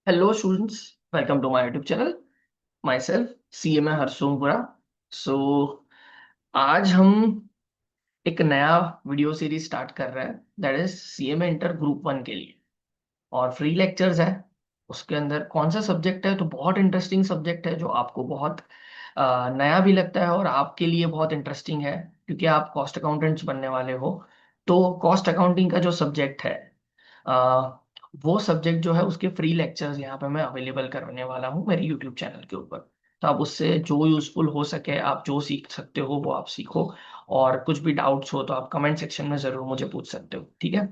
Hello students, welcome to my YouTube channel. माई सेल्फ CMA Harsompura. So आज हम एक नया वीडियो सीरीज स्टार्ट कर रहे हैं, that is CMA inter group 1 के लिए। और फ्री लेक्चर्स है। उसके अंदर कौन सा सब्जेक्ट है, तो बहुत इंटरेस्टिंग सब्जेक्ट है जो आपको बहुत नया भी लगता है और आपके लिए बहुत इंटरेस्टिंग है, क्योंकि आप कॉस्ट अकाउंटेंट्स बनने वाले हो। तो कॉस्ट अकाउंटिंग का जो सब्जेक्ट है, आ, वो सब्जेक्ट जो है उसके फ्री लेक्चर्स यहाँ पे मैं अवेलेबल करने वाला हूँ मेरे यूट्यूब चैनल के ऊपर। तो आप उससे जो यूजफुल हो सके, आप जो सीख सकते हो वो आप सीखो। और कुछ भी डाउट्स हो तो आप कमेंट सेक्शन में जरूर मुझे पूछ सकते हो, ठीक है।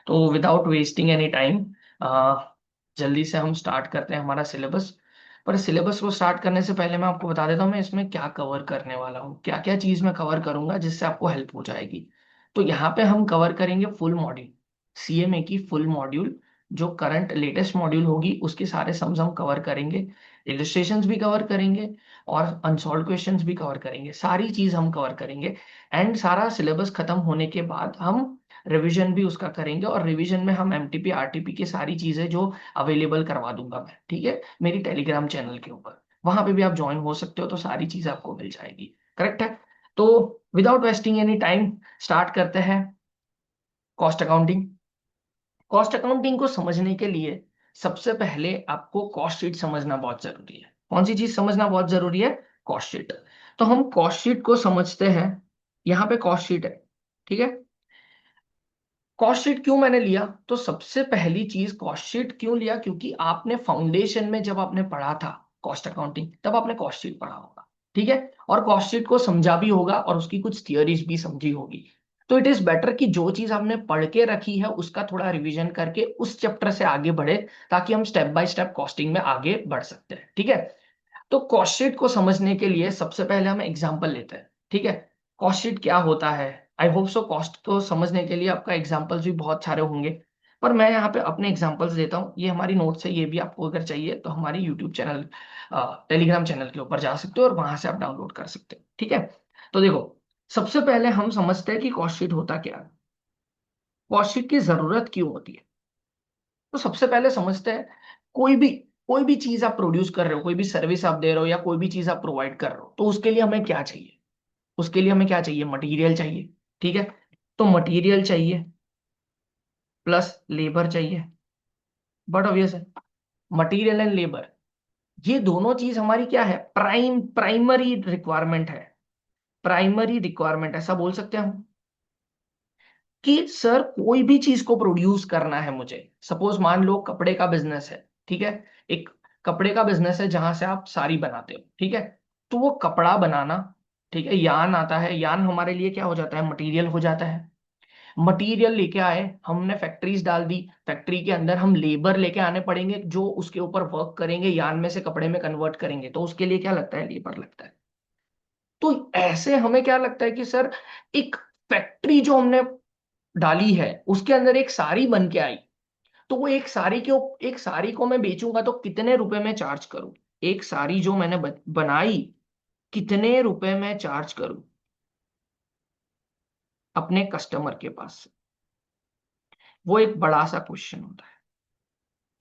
तो विदाउट वेस्टिंग एनी टाइम, जल्दी से हम स्टार्ट करते हैं हमारा सिलेबस। पर सिलेबस को स्टार्ट करने से पहले मैं आपको बता देता हूँ मैं इसमें क्या कवर करने वाला हूँ, क्या क्या चीज़ मैं कवर करूंगा जिससे आपको हेल्प हो जाएगी। तो यहाँ पे हम कवर करेंगे फुल मॉड्यूल, CMA की फुल मॉड्यूल। जो करंट लेटेस्ट मॉड्यूल होगी उसके सारे सम्स हम कवर करेंगे। इलस्ट्रेशंस भी कवर करेंगे और अनसॉल्व क्वेश्चंस भी कवर करेंगे, सारी चीज हम कवर करेंगे। एंड सारा सिलेबस खत्म होने के बाद हम रिवीजन भी उसका करेंगे, और रिवीजन में हम MTP RTP की सारी चीजें जो अवेलेबल करवा दूंगा मैं, ठीक है, मेरी टेलीग्राम चैनल के ऊपर। वहां पे भी आप ज्वाइन हो सकते हो, तो सारी चीजें आपको मिल जाएगी। करेक्ट है। तो without wasting any time start करते हैं कॉस्ट अकाउंटिंग। कॉस्ट अकाउंटिंग को समझने के लिए सबसे पहले आपको कॉस्ट शीट समझना बहुत जरूरी है। कौन सी चीज समझना बहुत जरूरी है? Cost sheet. तो हम कॉस्ट शीट को समझते हैं। यहाँ पे कॉस्ट शीट है, ठीक है। कॉस्ट शीट क्यों मैंने लिया, तो सबसे पहली चीज कॉस्ट शीट क्यों लिया, क्योंकि आपने फाउंडेशन में जब आपने पढ़ा था कॉस्ट अकाउंटिंग, तब आपने कॉस्ट शीट पढ़ा होगा, ठीक है। और कॉस्ट शीट को समझा भी होगा और उसकी कुछ थियरीज भी समझी होगी। तो इट इज बेटर कि जो चीज हमने पढ़ के रखी है उसका थोड़ा रिवीजन करके उस चैप्टर से आगे बढ़े, ताकि हम स्टेप बाय स्टेप कॉस्टिंग में आगे बढ़ सकते हैं, ठीक है। तो कॉस्ट शीट को समझने के लिए सबसे पहले हम एग्जांपल लेते हैं, ठीक है। कॉस्ट शीट क्या होता है? आई होप सो कॉस्ट को समझने के लिए आपका एग्जांपल्स भी बहुत सारे होंगे, पर मैं यहाँ पे अपने एग्जांपल्स देता हूँ। ये हमारी नोट्स है, ये भी आपको अगर चाहिए तो हमारी यूट्यूब चैनल, टेलीग्राम चैनल के ऊपर जा सकते हो और वहां से आप डाउनलोड कर सकते हो, ठीक है। तो देखो, सबसे पहले हम समझते हैं कि कॉस्ट शीट होता क्या है, कॉस्ट शीट की जरूरत क्यों होती है। तो सबसे पहले समझते हैं, कोई भी कोई भी चीज आप प्रोड्यूस कर रहे हो, कोई भी सर्विस आप दे रहे हो या कोई भी चीज आप प्रोवाइड कर रहे हो, तो उसके लिए हमें क्या चाहिए? उसके लिए हमें क्या चाहिए? मटेरियल चाहिए, ठीक है। तो मटेरियल चाहिए प्लस लेबर चाहिए। बट ऑब्वियस है, मटेरियल एंड लेबर, ये दोनों चीज हमारी क्या है? प्राइमरी रिक्वायरमेंट है। प्राइमरी रिक्वायरमेंट ऐसा बोल सकते हैं हम कि सर कोई भी चीज को प्रोड्यूस करना है मुझे। सपोज मान लो कपड़े का बिजनेस है, ठीक है। एक कपड़े का बिजनेस है जहां से आप साड़ी बनाते हो, ठीक है। तो वो कपड़ा बनाना, ठीक है, यान आता है, यान हमारे लिए क्या हो जाता है? मटेरियल हो जाता है। मटेरियल लेके आए, हमने फैक्ट्रीज डाल दी, फैक्ट्री के अंदर हम लेबर लेके आने पड़ेंगे जो उसके ऊपर वर्क करेंगे, यान में से कपड़े में कन्वर्ट करेंगे, तो उसके लिए क्या लगता है? लेबर लगता है। तो ऐसे हमें क्या लगता है कि सर, एक फैक्ट्री जो हमने डाली है उसके अंदर एक साड़ी बन के आई, तो वो एक साड़ी को मैं बेचूंगा तो कितने रुपए में चार्ज करूं? एक साड़ी जो मैंने बनाई, कितने रुपए में चार्ज करूं अपने कस्टमर के पास से? वो एक बड़ा सा क्वेश्चन होता है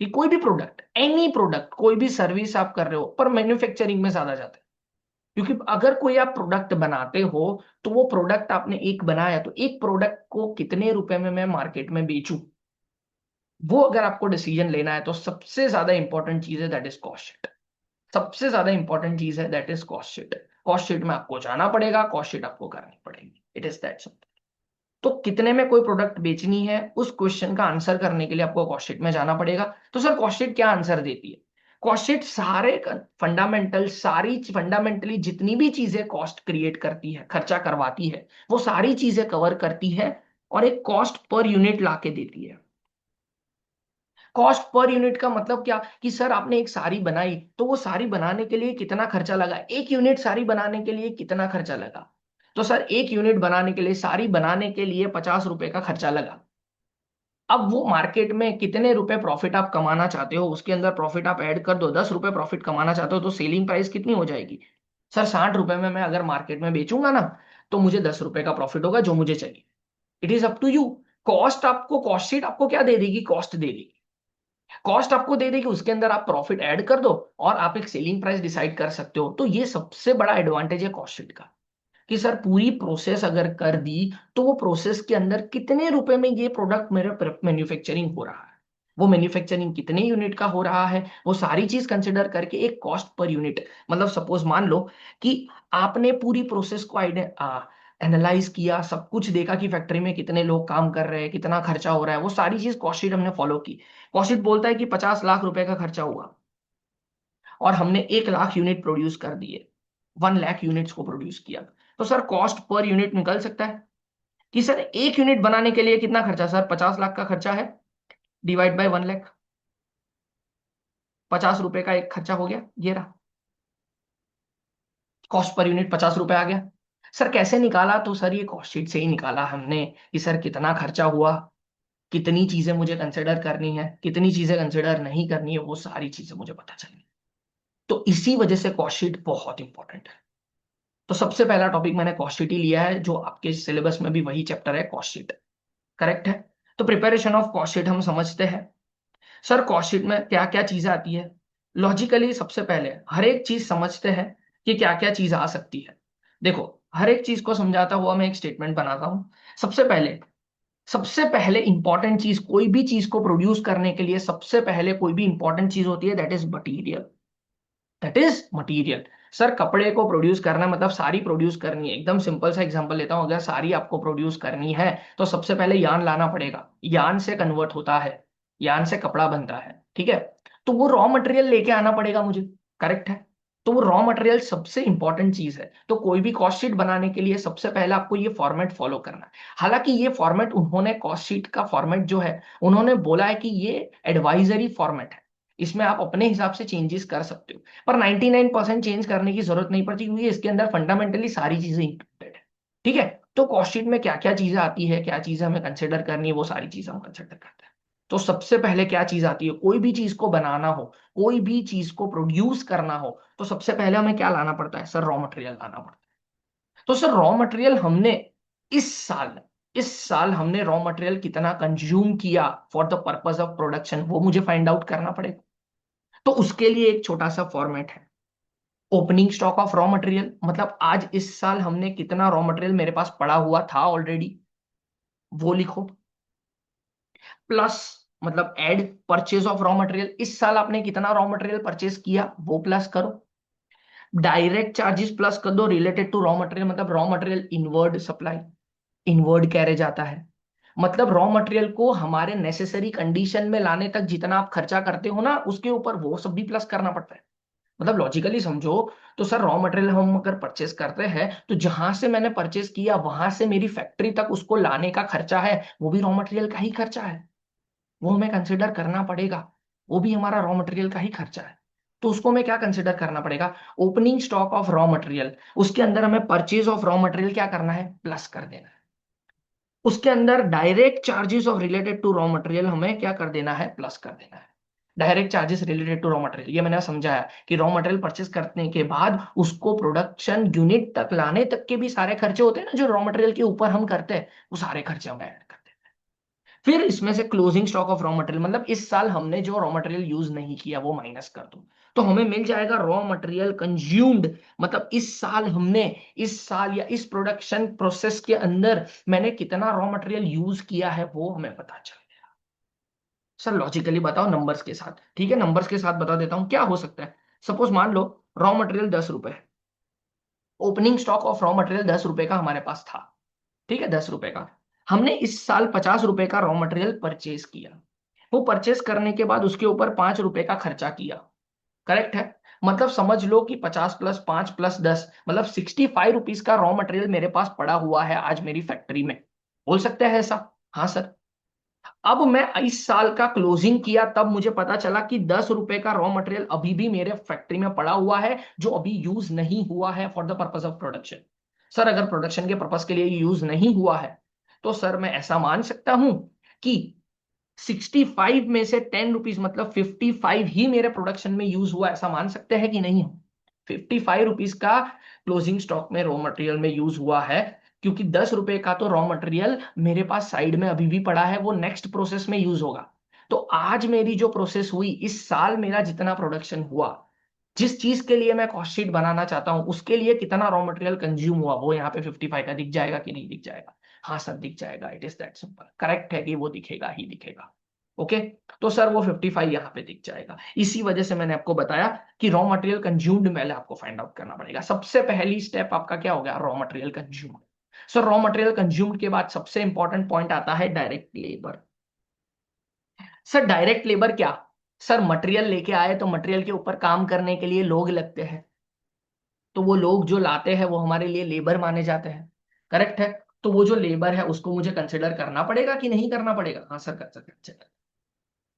कि कोई भी प्रोडक्ट, एनी प्रोडक्ट, कोई भी सर्विस आप कर रहे हो, पर मैन्युफैक्चरिंग में ज्यादा जाता है। क्योंकि अगर कोई आप प्रोडक्ट बनाते हो, तो वो प्रोडक्ट आपने एक बनाया, तो एक प्रोडक्ट को कितने रुपए में मैं मार्केट में बेचूं, वो अगर आपको डिसीजन लेना है तो सबसे ज्यादा इंपॉर्टेंट चीज है दैट इज कॉस्ट शीट। सबसे ज्यादा इंपॉर्टेंट चीज है that is cost sheet. Cost sheet में आपको जाना पड़ेगा, कॉस्ट शीट आपको करनी पड़ेगी, इट इज दैट सिंपल। तो कितने में कोई प्रोडक्ट बेचनी है, उस क्वेश्चन का आंसर करने के लिए आपको कॉस्ट शीट में जाना पड़ेगा। तो सर कॉस्ट शीट क्या आंसर देती है? कॉस्ट शीट सारी फंडामेंटली जितनी भी चीजें कॉस्ट क्रिएट करती है, खर्चा करवाती है, वो सारी चीजें कवर करती है और एक कॉस्ट पर यूनिट ला के देती है। कॉस्ट पर यूनिट का मतलब क्या कि सर आपने एक साड़ी बनाई, तो वो साड़ी बनाने के लिए कितना खर्चा लगा, एक यूनिट साड़ी बनाने के लिए कितना खर्चा लगा। तो सर एक यूनिट बनाने के लिए, साड़ी बनाने के लिए 50 रुपए का खर्चा लगा। अब वो मार्केट में कितने रुपए प्रॉफिट आप कमाना चाहते हो, उसके अंदर प्रॉफिट आप ऐड कर दो, 10 रुपए प्रॉफिट कमाना चाहते हो, तो सेलिंग प्राइस कितनी हो जाएगी? सर 60 रुपए में मैं अगर मार्केट में बेचूंगा ना, तो मुझे 10 रुपए का प्रॉफिट होगा जो मुझे चाहिए। It is up to you. Cost sheet आपको क्या दे देगी? कॉस्ट दे देगी। कॉस्ट आपको दे देगी, उसके अंदर आप प्रॉफिट ऐड कर दो और आप एक सेलिंग प्राइस डिसाइड कर सकते हो। तो ये सबसे बड़ा एडवांटेज है कॉस्ट शीट का, कि सर पूरी प्रोसेस अगर कर दी तो वो प्रोसेस के अंदर कितने रुपए में ये प्रोडक्ट मेरे मैन्युफैक्चरिंग हो रहा है, वो मैन्युफैक्चरिंग कितने यूनिट का हो रहा है, वो सारी चीज कंसिडर करके एक कॉस्ट पर यूनिट, मतलब सपोज मान लो कि आपने पूरी प्रोसेस को एनालाइज किया, सब कुछ देखा कि फैक्ट्री में कितने लोग काम कर रहे हैं, कितना खर्चा हो रहा है, वो सारी चीज कॉस्ट शीट हमने फॉलो की। कॉस्ट शीट बोलता है कि 50 लाख रुपए का खर्चा हुआ और हमने 1 लाख यूनिट प्रोड्यूस कर दिए, 1 लाख यूनिट्स को प्रोड्यूस किया। तो सर कॉस्ट पर यूनिट निकल सकता है कि सर एक यूनिट बनाने के लिए कितना खर्चा, सर 50 लाख का खर्चा है, डिवाइड बाय 1 लाख, 50 रुपए का एक खर्चा हो गया, ये रहा कॉस्ट पर यूनिट, 50 रुपए आ गया। सर कैसे निकाला, तो सर ये कॉस्ट शीट से ही निकाला हमने कि सर कितना खर्चा हुआ, कितनी चीजें मुझे कंसिडर करनी है, कितनी चीजें कंसिडर नहीं करनी है, वो सारी चीजें मुझे पता चली। तो इसी वजह से कॉस्ट शीट बहुत इंपॉर्टेंट है। तो सबसे पहला टॉपिक मैंने कॉस्ट शीट ही लिया है, जो आपके सिलेबस में भी वही चैप्टर है, कॉस्ट शीट। करेक्ट है। तो प्रिपरेशन ऑफ कॉस्ट शीट हम समझते हैं। सर कॉस्ट शीट में क्या क्या चीजें आती है, लॉजिकली सबसे पहले हर एक चीज समझते हैं कि क्या क्या चीज आ सकती है। देखो, हर एक चीज को समझाता हुआ मैं एक स्टेटमेंट बनाता हूं। सबसे पहले इंपॉर्टेंट चीज, कोई भी चीज को प्रोड्यूस करने के लिए सबसे पहले कोई भी इंपॉर्टेंट चीज होती है, that is material. That is material. Sir कपड़े को प्रोड्यूस करना मतलब साड़ी प्रोड्यूस करनी है, एकदम सिंपल सा एग्जांपल लेता हूं, अगर साड़ी आपको प्रोड्यूस करनी है तो सबसे पहले यान लाना पड़ेगा, यान से कन्वर्ट होता है, यान से कपड़ा बनता है, ठीक है। तो वो रॉ मटेरियल लेके आना पड़ेगा मुझे। करेक्ट है। तो वो रॉ मटेरियल सबसे इंपॉर्टेंट चीज है। तो कोई भी कॉस्ट शीट बनाने के लिए सबसे पहले आपको ये फॉर्मेट फॉलो करना है। हालांकि ये फॉर्मेट उन्होंने, कॉस्ट शीट का फॉर्मेट जो है, उन्होंने बोला है कि ये एडवाइजरी फॉर्मेट है, इसमें आप अपने हिसाब से चेंजेस कर सकते हो, पर 99% चेंज करने की जरूरत नहीं पड़ती, क्योंकि इसके अंदर फंडामेंटली सारी चीजें इंक्लूडेड है। ठीक है। तो कॉस्ट शीट में क्या क्या चीजें आती है, क्या चीजें हमें कंसिडर करनी है, वो सारी चीजें हम कंसिडर करते हैं। तो सबसे पहले क्या चीज आती है, कोई भी चीज को बनाना हो, कोई भी चीज को प्रोड्यूस करना हो, तो सबसे पहले हमें क्या लाना पड़ता है, सर रॉ मटेरियल लाना पड़ता है। तो सर रॉ मटेरियल हमने इस साल इस साल हमने रॉ मटेरियल कितना कंज्यूम किया for the purpose of production, वो मुझे फाइंड आउट करना पड़ेगा। तो उसके लिए एक छोटा सा फॉर्मेट है, opening stock of raw material, मतलब आज इस साल हमने कितना रॉ मटेरियल मेरे पास पड़ा हुआ था ऑलरेडी, वो लिखो। प्लस, मतलब add purchase of raw material, इस साल आपने कितना रॉ मटेरियल परचेज किया, वो प्लस करो। डायरेक्ट चार्जेस प्लस कर दो रिलेटेड टू रॉ मटेरियल, मतलब raw material inward supply, inward carriage आता है, मतलब रॉ मटेरियल को हमारे नेसेसरी कंडीशन में लाने तक जितना आप खर्चा करते हो ना, उसके ऊपर वो सब भी प्लस करना पड़ता है। मतलब लॉजिकली समझो, तो सर रॉ मटेरियल हम अगर परचेस करते हैं, तो जहां से मैंने परचेस किया वहां से मेरी फैक्ट्री तक उसको लाने का खर्चा है, वो भी रॉ मटेरियल का ही खर्चा है, वो हमें कंसिडर करना पड़ेगा, वो भी हमारा रॉ मटेरियल का ही खर्चा है। तो उसको हमें क्या कंसिडर करना पड़ेगा, opening stock of raw material, उसके अंदर हमें परचेज ऑफ रॉ मटेरियल क्या करना है, प्लस कर देना है। उसके अंदर direct charges of related to raw material हमें क्या कर देना है, प्लस कर देना है। Direct charges related to raw material, ये मैंने समझाया कि रॉ मटेरियल परचेस करने के बाद उसको प्रोडक्शन यूनिट तक लाने तक के भी सारे खर्चे होते हैं ना, जो रॉ मटेरियल के ऊपर हम करते हैं, वो सारे खर्चे हम ऐड करते हैं। फिर इसमें से closing stock of raw material, मतलब इस साल हमने जो रॉ मटेरियल यूज नहीं किया वो माइनस कर दो, तो हमें मिल जाएगा रॉ मटेरियल कंज्यूम्ड, मतलब इस साल या इस प्रोडक्शन प्रोसेस के अंदर मैंने कितना रॉ मटेरियल यूज किया है, वो हमें पता चल गया। सर लॉजिकली बताओ नंबर्स के साथ, ठीक है, नंबर्स के साथ बता देता हूं क्या हो सकता है। सपोज मान लो रॉ मटेरियल 10 रुपए है, opening stock of raw material 10 रुपए का हमारे पास था, ठीक है, 10 रुपए का। हमने इस साल 50 रुपए का रॉ मटेरियल परचेज किया, वो परचेज करने के बाद उसके ऊपर 5 रुपए का खर्चा किया। करेक्ट है। मतलब समझ लो कि 50 + 5 + 10, मतलब 65 रुपीज का रॉ मटेरियल मेरे पास पड़ा हुआ है आज मेरी फैक्ट्री में, बोल सकते हैं ऐसा, हाँ सर। अब मैं इस साल का क्लोजिंग किया, तब मुझे पता चला कि 10 रुपए का रॉ मटेरियल अभी भी मेरे फैक्ट्री में पड़ा हुआ है, जो अभी यूज नहीं हुआ है for the purpose of production. Sir अगर प्रोडक्शन के पर्पज के लिए यूज नहीं हुआ है, तो सर मैं ऐसा मान सकता हूं कि 65 में से 10 रुपीज, मतलब 55 ही मेरे प्रोडक्शन में यूज हुआ, ऐसा मान सकते हैं कि नहीं। 55 रुपीज का क्लोजिंग स्टॉक में रॉ मटेरियल में यूज हुआ है, क्योंकि 10 रुपए का तो रॉ मटेरियल मेरे पास साइड में अभी भी पड़ा है, वो नेक्स्ट प्रोसेस में यूज होगा। तो आज मेरी जो प्रोसेस हुई, इस साल मेरा जितना प्रोडक्शन हुआ, जिस चीज के लिए मैं कॉस्ट शीट बनाना चाहता हूं उसके लिए कितना रॉ मटेरियल कंज्यूम हुआ, वो यहाँ पे 55 का दिख जाएगा कि नहीं दिख जाएगा? हाँ सर दिख जाएगा। It is that simple. Correct है कि वो दिखेगा ही दिखेगा। ओके। तो सर वो 55 यहाँ पे दिख जाएगा। इसी वजह से मैंने आपको बताया कि रॉ मटेरियल कंज्यूम्ड पहले आपको फाइंड आउट करना पड़ेगा। सबसे पहली स्टेप आपका क्या हो गया? Raw material consumed. Sir raw material consumed के बाद सबसे इंपॉर्टेंट पॉइंट आता है direct labour. Sir direct labour क्या? सर मटेरियल लेके आए तो मटेरियल के ऊपर काम करने के लिए लोग लगते हैं, तो वो लोग जो लाते हैं वो हमारे लिए लेबर माने जाते हैं। करेक्ट है। तो वो जो लेबर है उसको मुझे कंसिडर करना पड़ेगा कि नहीं करना पड़ेगा? हाँ सर कर सकते।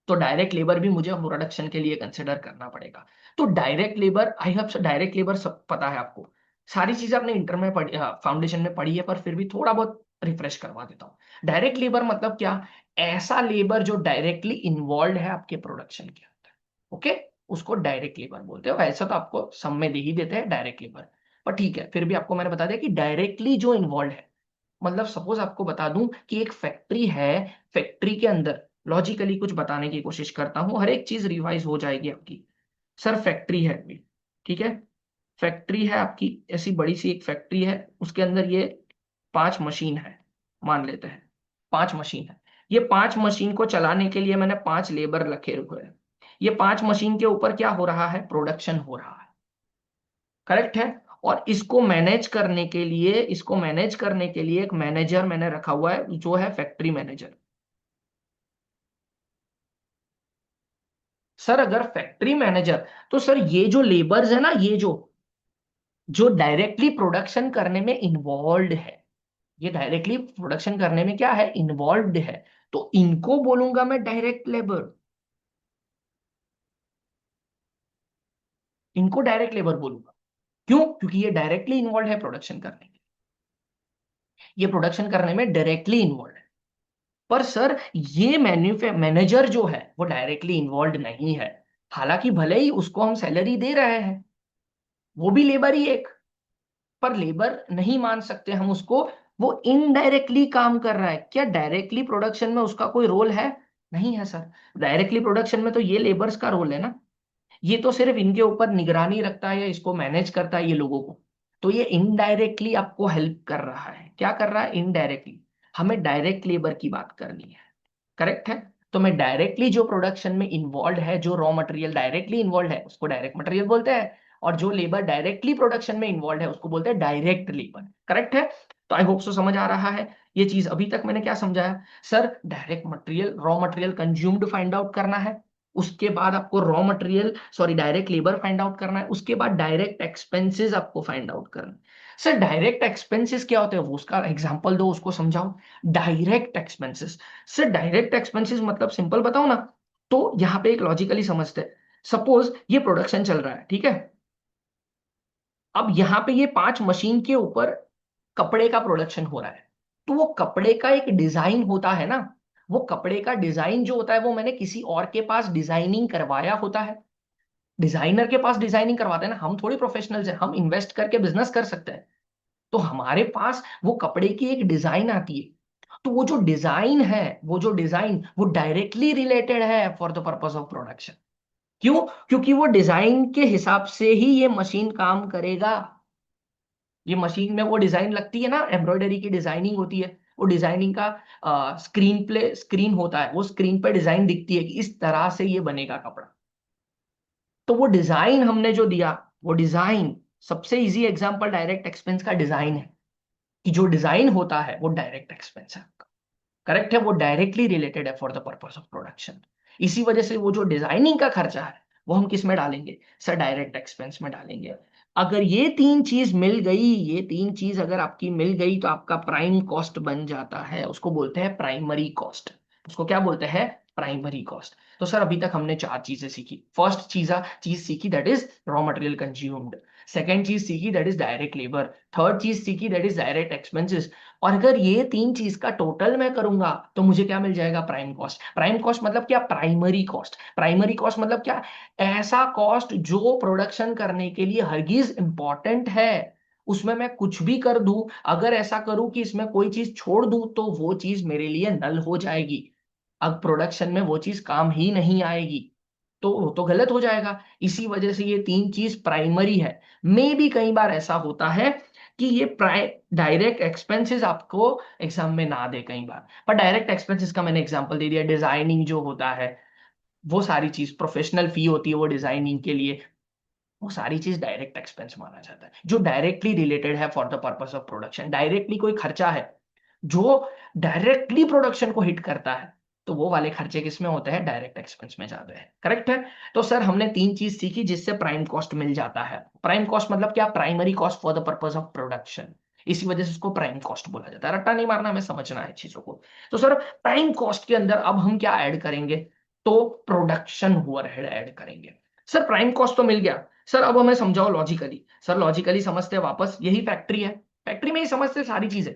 तो डायरेक्ट लेबर भी मुझे प्रोडक्शन के लिए कंसिडर करना पड़ेगा। तो direct labour, I hope direct labour सब पता है आपको। सारी चीजें आपने इंटर में पढ़ी, फाउंडेशन में पढ़ी है, पर फिर भी थोड़ा बहुत रिफ्रेश करवा देता हूँ। डायरेक्ट लेबर मतलब क्या? ऐसा लेबर जो डायरेक्टली इन्वॉल्व है आपके प्रोडक्शन के अंदर। ओके। उसको डायरेक्ट लेबर बोलते हो। ऐसा तो आपको सब में दे ही देते हैं डायरेक्ट लेबर, पर ठीक है फिर भी आपको मैंने बता दिया कि डायरेक्टली जो इन्वॉल्व है। मतलब सपोज आपको बता दूं कि एक फैक्ट्री है, फैक्ट्री के अंदर लॉजिकली कुछ बताने की कोशिश करता हूं, हर एक चीज रिवाइज हो जाएगी आपकी। सर फैक्ट्री है अभी, ठीक है। फैक्ट्री है आपकी, ऐसी बड़ी सी एक फैक्ट्री है, उसके अंदर ये 5 मशीन है, मान लेते हैं 5 मशीन है। ये 5 मशीन को चलाने के लिए मैंने 5 लेबर रखे हुए हैं। ये 5 मशीन के ऊपर क्या हो रहा है? प्रोडक्शन हो रहा है। करेक्ट है। और इसको मैनेज करने के लिए एक मैनेजर मैंने रखा हुआ है जो है फैक्ट्री मैनेजर। सर अगर फैक्ट्री मैनेजर, तो सर ये जो लेबर्स है ना, ये जो जो डायरेक्टली प्रोडक्शन करने में इन्वॉल्व है, ये डायरेक्टली प्रोडक्शन करने में क्या है? इन्वॉल्व्ड है। तो इनको बोलूंगा मैं डायरेक्ट लेबर। इनको डायरेक्ट लेबर बोलूंगा। क्यों? क्योंकि ये डायरेक्टली इन्वॉल्व है प्रोडक्शन करने में। ये प्रोडक्शन करने में डायरेक्टली इन्वॉल्व है। पर सर ये मैनेजर जो है वो डायरेक्टली इन्वॉल्व नहीं है। हालांकि भले ही उसको हम सैलरी दे रहे हैं, वो भी लेबर ही एक, पर लेबर नहीं मान सकते हम उसको। वो इनडायरेक्टली काम कर रहा है। क्या डायरेक्टली प्रोडक्शन में उसका कोई रोल है? नहीं है सर। डायरेक्टली प्रोडक्शन में तो ये लेबर्स का रोल है ना। ये तो सिर्फ इनके ऊपर निगरानी रखता है या इसको मैनेज करता है ये लोगों को। तो ये इनडायरेक्टली आपको हेल्प कर रहा है। क्या कर रहा है? इनडायरेक्टली। हमें डायरेक्ट लेबर की बात करनी है। करेक्ट है। तो मैं डायरेक्टली जो प्रोडक्शन में इन्वॉल्व है, जो रॉ मटेरियल डायरेक्टली इन्वॉल्व है उसको डायरेक्ट मटेरियल बोलते हैं, और जो लेबर डायरेक्टली प्रोडक्शन में इन्वॉल्व है उसको बोलते हैं डायरेक्ट लेबर। करेक्ट है। तो आई होप सो समझ आ रहा है ये चीज। अभी तक मैंने क्या समझाया? Sir direct material, raw material consumed find out करना है, उसके बाद आपको raw material sorry direct labour find out करना है, उसके बाद डायरेक्ट एक्सपेंसेस आपको फाइंड आउट करना है। सर डायरेक्ट एक्सपेंसेस क्या होते हैं? वो उसका एग्जांपल दो, उसको समझाओ। Direct expenses, sir direct expenses मतलब सिंपल बताओ ना, तो यहां पे एक लॉजिकली समझते हैं। सपोज ये प्रोडक्शन चल रहा है, ठीक है। अब यहाँ पे ये 5 मशीन के ऊपर कपड़े का प्रोडक्शन हो रहा है। तो वो कपड़े का एक डिजाइन होता है ना, वो कपड़े का डिजाइन जो होता है वो मैंने किसी और के पास डिजाइनिंग करवाया होता है। डिजाइनर के पास डिजाइनिंग करवाते हैं ना, हम थोड़ी प्रोफेशनल्स हैं, हम इन्वेस्ट करके बिजनेस कर सकते हैं। तो हमारे पास वो कपड़े की एक डिजाइन आती है। तो वो जो डिजाइन है, वो डायरेक्टली रिलेटेड है for the purpose of production. क्यों? क्योंकि वो डिजाइन के हिसाब से ही ये मशीन काम करेगा। ये मशीन में वो डिजाइन लगती है ना, एम्ब्रॉयडरी की डिजाइनिंग होती है, वो डिजाइनिंग का स्क्रीन होता है, वो स्क्रीन पे डिजाइन दिखती है कि इस तरह से ये बनेगा कपड़ा। तो वो डिजाइन हमने जो दिया, वो डिजाइन, सबसे इजी एग्जांपल डायरेक्ट एक्सपेंस का डिजाइन है, कि जो डिजाइन होता है वो डायरेक्ट एक्सपेंस है। करेक्ट है। वो डायरेक्टली रिलेटेड है for the purpose of production. इसी वजह से वो जो डिजाइनिंग का खर्चा है वो हम किस में डालेंगे? सर डायरेक्ट एक्सपेंस में डालेंगे। अगर ये तीन चीज मिल गई, ये तीन चीज अगर आपकी मिल गई तो आपका प्राइम कॉस्ट बन जाता है। उसको बोलते हैं प्राइमरी कॉस्ट। उसको क्या बोलते हैं? Primary cost. तो सर अभी तक हमने 4 चीजें सीखी। फर्स्ट चीज सीखी that is raw material consumed. Second चीज सीखी that is direct labour. Third चीज सीखी दैट इज डायरेक्ट एक्सपेंसेस। और अगर ये तीन चीज का टोटल मैं करूंगा तो मुझे क्या मिल जाएगा? Prime cost. प्राइम कॉस्ट मतलब क्या? Primary cost. प्राइमरी कॉस्ट मतलब क्या? ऐसा कॉस्ट जो प्रोडक्शन करने के लिए हरगिज इंपॉर्टेंट है। उसमें मैं कुछ भी कर दूं, अगर ऐसा करूं कि इसमें कोई चीज छोड़ दूं तो वो चीज मेरे लिए नल हो जाएगी। अब प्रोडक्शन में वो चीज काम ही नहीं आएगी तो वो तो गलत हो जाएगा। इसी वजह से ये तीन चीज प्राइमरी है। मे भी कई बार ऐसा होता है कि ये डायरेक्ट एक्सपेंसेस आपको एग्जाम में ना दे कई बार, पर डायरेक्ट एक्सपेंसेस का मैंने एग्जांपल दे दिया। डिजाइनिंग जो होता है वो सारी चीज, प्रोफेशनल फी होती है वो डिजाइनिंग के लिए, वो सारी चीज डायरेक्ट एक्सपेंस माना जाता है जो डायरेक्टली रिलेटेड है for the purpose of production. Directly कोई खर्चा है जो डायरेक्टली प्रोडक्शन को हिट करता है, तो वो वाले खर्चे किसमें होते हैं? डायरेक्ट एक्सपेंस में जाते हैं। करेक्ट है। तो सर हमने तीन चीज सीखी जिससे प्राइम कॉस्ट मिल जाता है। प्राइम कॉस्ट मतलब क्या? Primary cost for the purpose of production. इसी वजह से उसको प्राइम कॉस्ट बोला जाता है। रट्टा नहीं मारना, हमें समझना है चीजों को। तो सर प्राइम कॉस्ट के अंदर अब हम क्या ऐड करेंगे? तो प्रोडक्शन ओवरहेड ऐड करेंगे। सर प्राइम कॉस्ट तो मिल गया, सर अब हमें समझाओ लॉजिकली। सर लॉजिकली समझते हैं वापस, यही फैक्ट्री है, फैक्ट्री में ही समझते हैं सारी चीजें।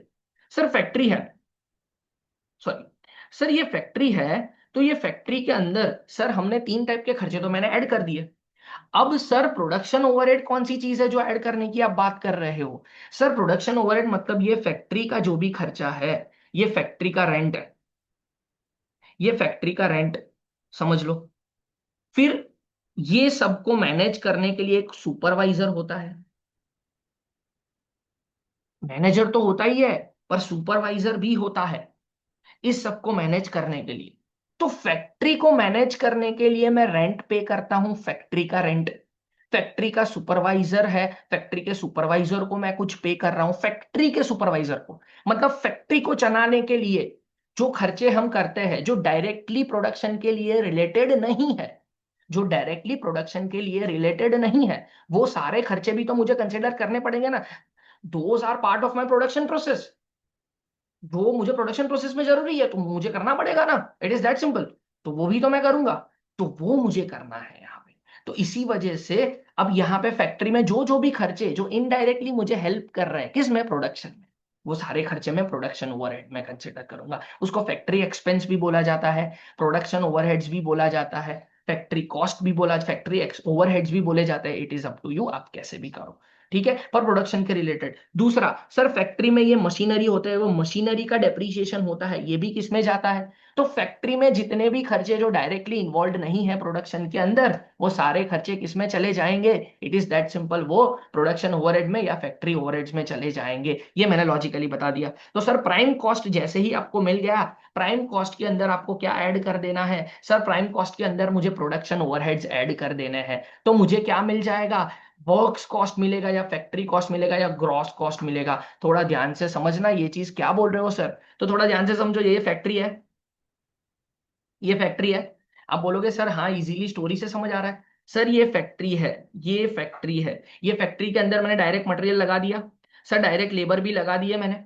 सर फैक्ट्री है, सॉरी सर ये फैक्ट्री है, तो ये फैक्ट्री के अंदर सर हमने तीन टाइप के खर्चे तो मैंने ऐड कर दिए। अब सर प्रोडक्शन ओवरहेड कौन सी चीज है जो ऐड करने की आप बात कर रहे हो? सर प्रोडक्शन ओवरहेड मतलब ये फैक्ट्री का जो भी खर्चा है, ये फैक्ट्री का रेंट है, ये फैक्ट्री का रेंट समझ लो। फिर ये सबको मैनेज करने के लिए एक सुपरवाइजर होता है। मैनेजर तो होता ही है, पर सुपरवाइजर भी होता है इस सबको मैनेज करने के लिए। तो फैक्ट्री को मैनेज करने के लिए मैं रेंट पे करता हूं, फैक्ट्री का रेंट। फैक्ट्री का सुपरवाइजर है, फैक्ट्री के सुपरवाइजर को मैं कुछ पे कर रहा हूं, फैक्ट्री के सुपरवाइजर को। मतलब फैक्ट्री को चलाने के लिए जो खर्चे हम करते हैं जो डायरेक्टली प्रोडक्शन के लिए रिलेटेड नहीं है, जो डायरेक्टली प्रोडक्शन के लिए रिलेटेड नहीं है, वो सारे खर्चे भी तो मुझे कंसिडर करने पड़ेंगे ना। Those are part of my production process. जो मुझे प्रोडक्शन प्रोसेस में जरूरी है तो मुझे करना पड़ेगा ना, इट इज दैट सिंपल। तो वो भी तो मैं करूंगा, तो वो मुझे करना है यहाँ पे। तो इसी वजह से अब यहाँ पे फैक्ट्री में जो जो भी खर्चे जो इनडायरेक्टली मुझे हेल्प कर रहे हैं किस में? प्रोडक्शन में, वो सारे खर्चे में प्रोडक्शन ओवरहेड में कंसिडर करूंगा। उसको फैक्ट्री एक्सपेंस भी बोला जाता है, प्रोडक्शन ओवरहेड्स भी बोला जाता है, फैक्ट्री कॉस्ट भी बोला, फैक्ट्री ओवरहेड्स भी बोले जाते हैं। It is up to you, आप कैसे भी करो। ठीक है, पर प्रोडक्शन के रिलेटेड। दूसरा सर फैक्ट्री में ये मशीनरी होते हैं, वो मशीनरी का डेप्रीशिएशन होता है, ये भी किसमें जाता है? तो फैक्ट्री में जितने भी खर्चे जो डायरेक्टली इन्वॉल्व नहीं है प्रोडक्शन के अंदर, वो सारे खर्चे किसमें चले जाएंगे? इट इज दैट सिंपल, वो प्रोडक्शन ओवरहेड में या फैक्ट्री ओवरहेड्स में चले जाएंगे। ये मैंने लॉजिकली बता दिया। तो सर प्राइम कॉस्ट जैसे ही आपको मिल गया, प्राइम कॉस्ट के अंदर आपको क्या ऐड कर देना है? सर प्राइम कॉस्ट के अंदर मुझे प्रोडक्शन ओवरहेड्स ऐड कर देने हैं। तो मुझे क्या मिल जाएगा? वर्क्स कॉस्ट मिलेगा या फैक्ट्री कॉस्ट मिलेगा या ग्रॉस कॉस्ट मिलेगा? थोड़ा ध्यान से समझना ये चीज क्या बोल रहे हो सर। तो थोड़ा ध्यान से समझो, ये फैक्ट्री है, ये फैक्ट्री है। आप बोलोगे सर हाँ इजीली स्टोरी से समझ आ रहा है। सर ये फैक्ट्री है, ये फैक्ट्री है, ये फैक्ट्री के अंदर मैंने डायरेक्ट मटेरियल लगा दिया, सर डायरेक्ट लेबर भी लगा दिए मैंने।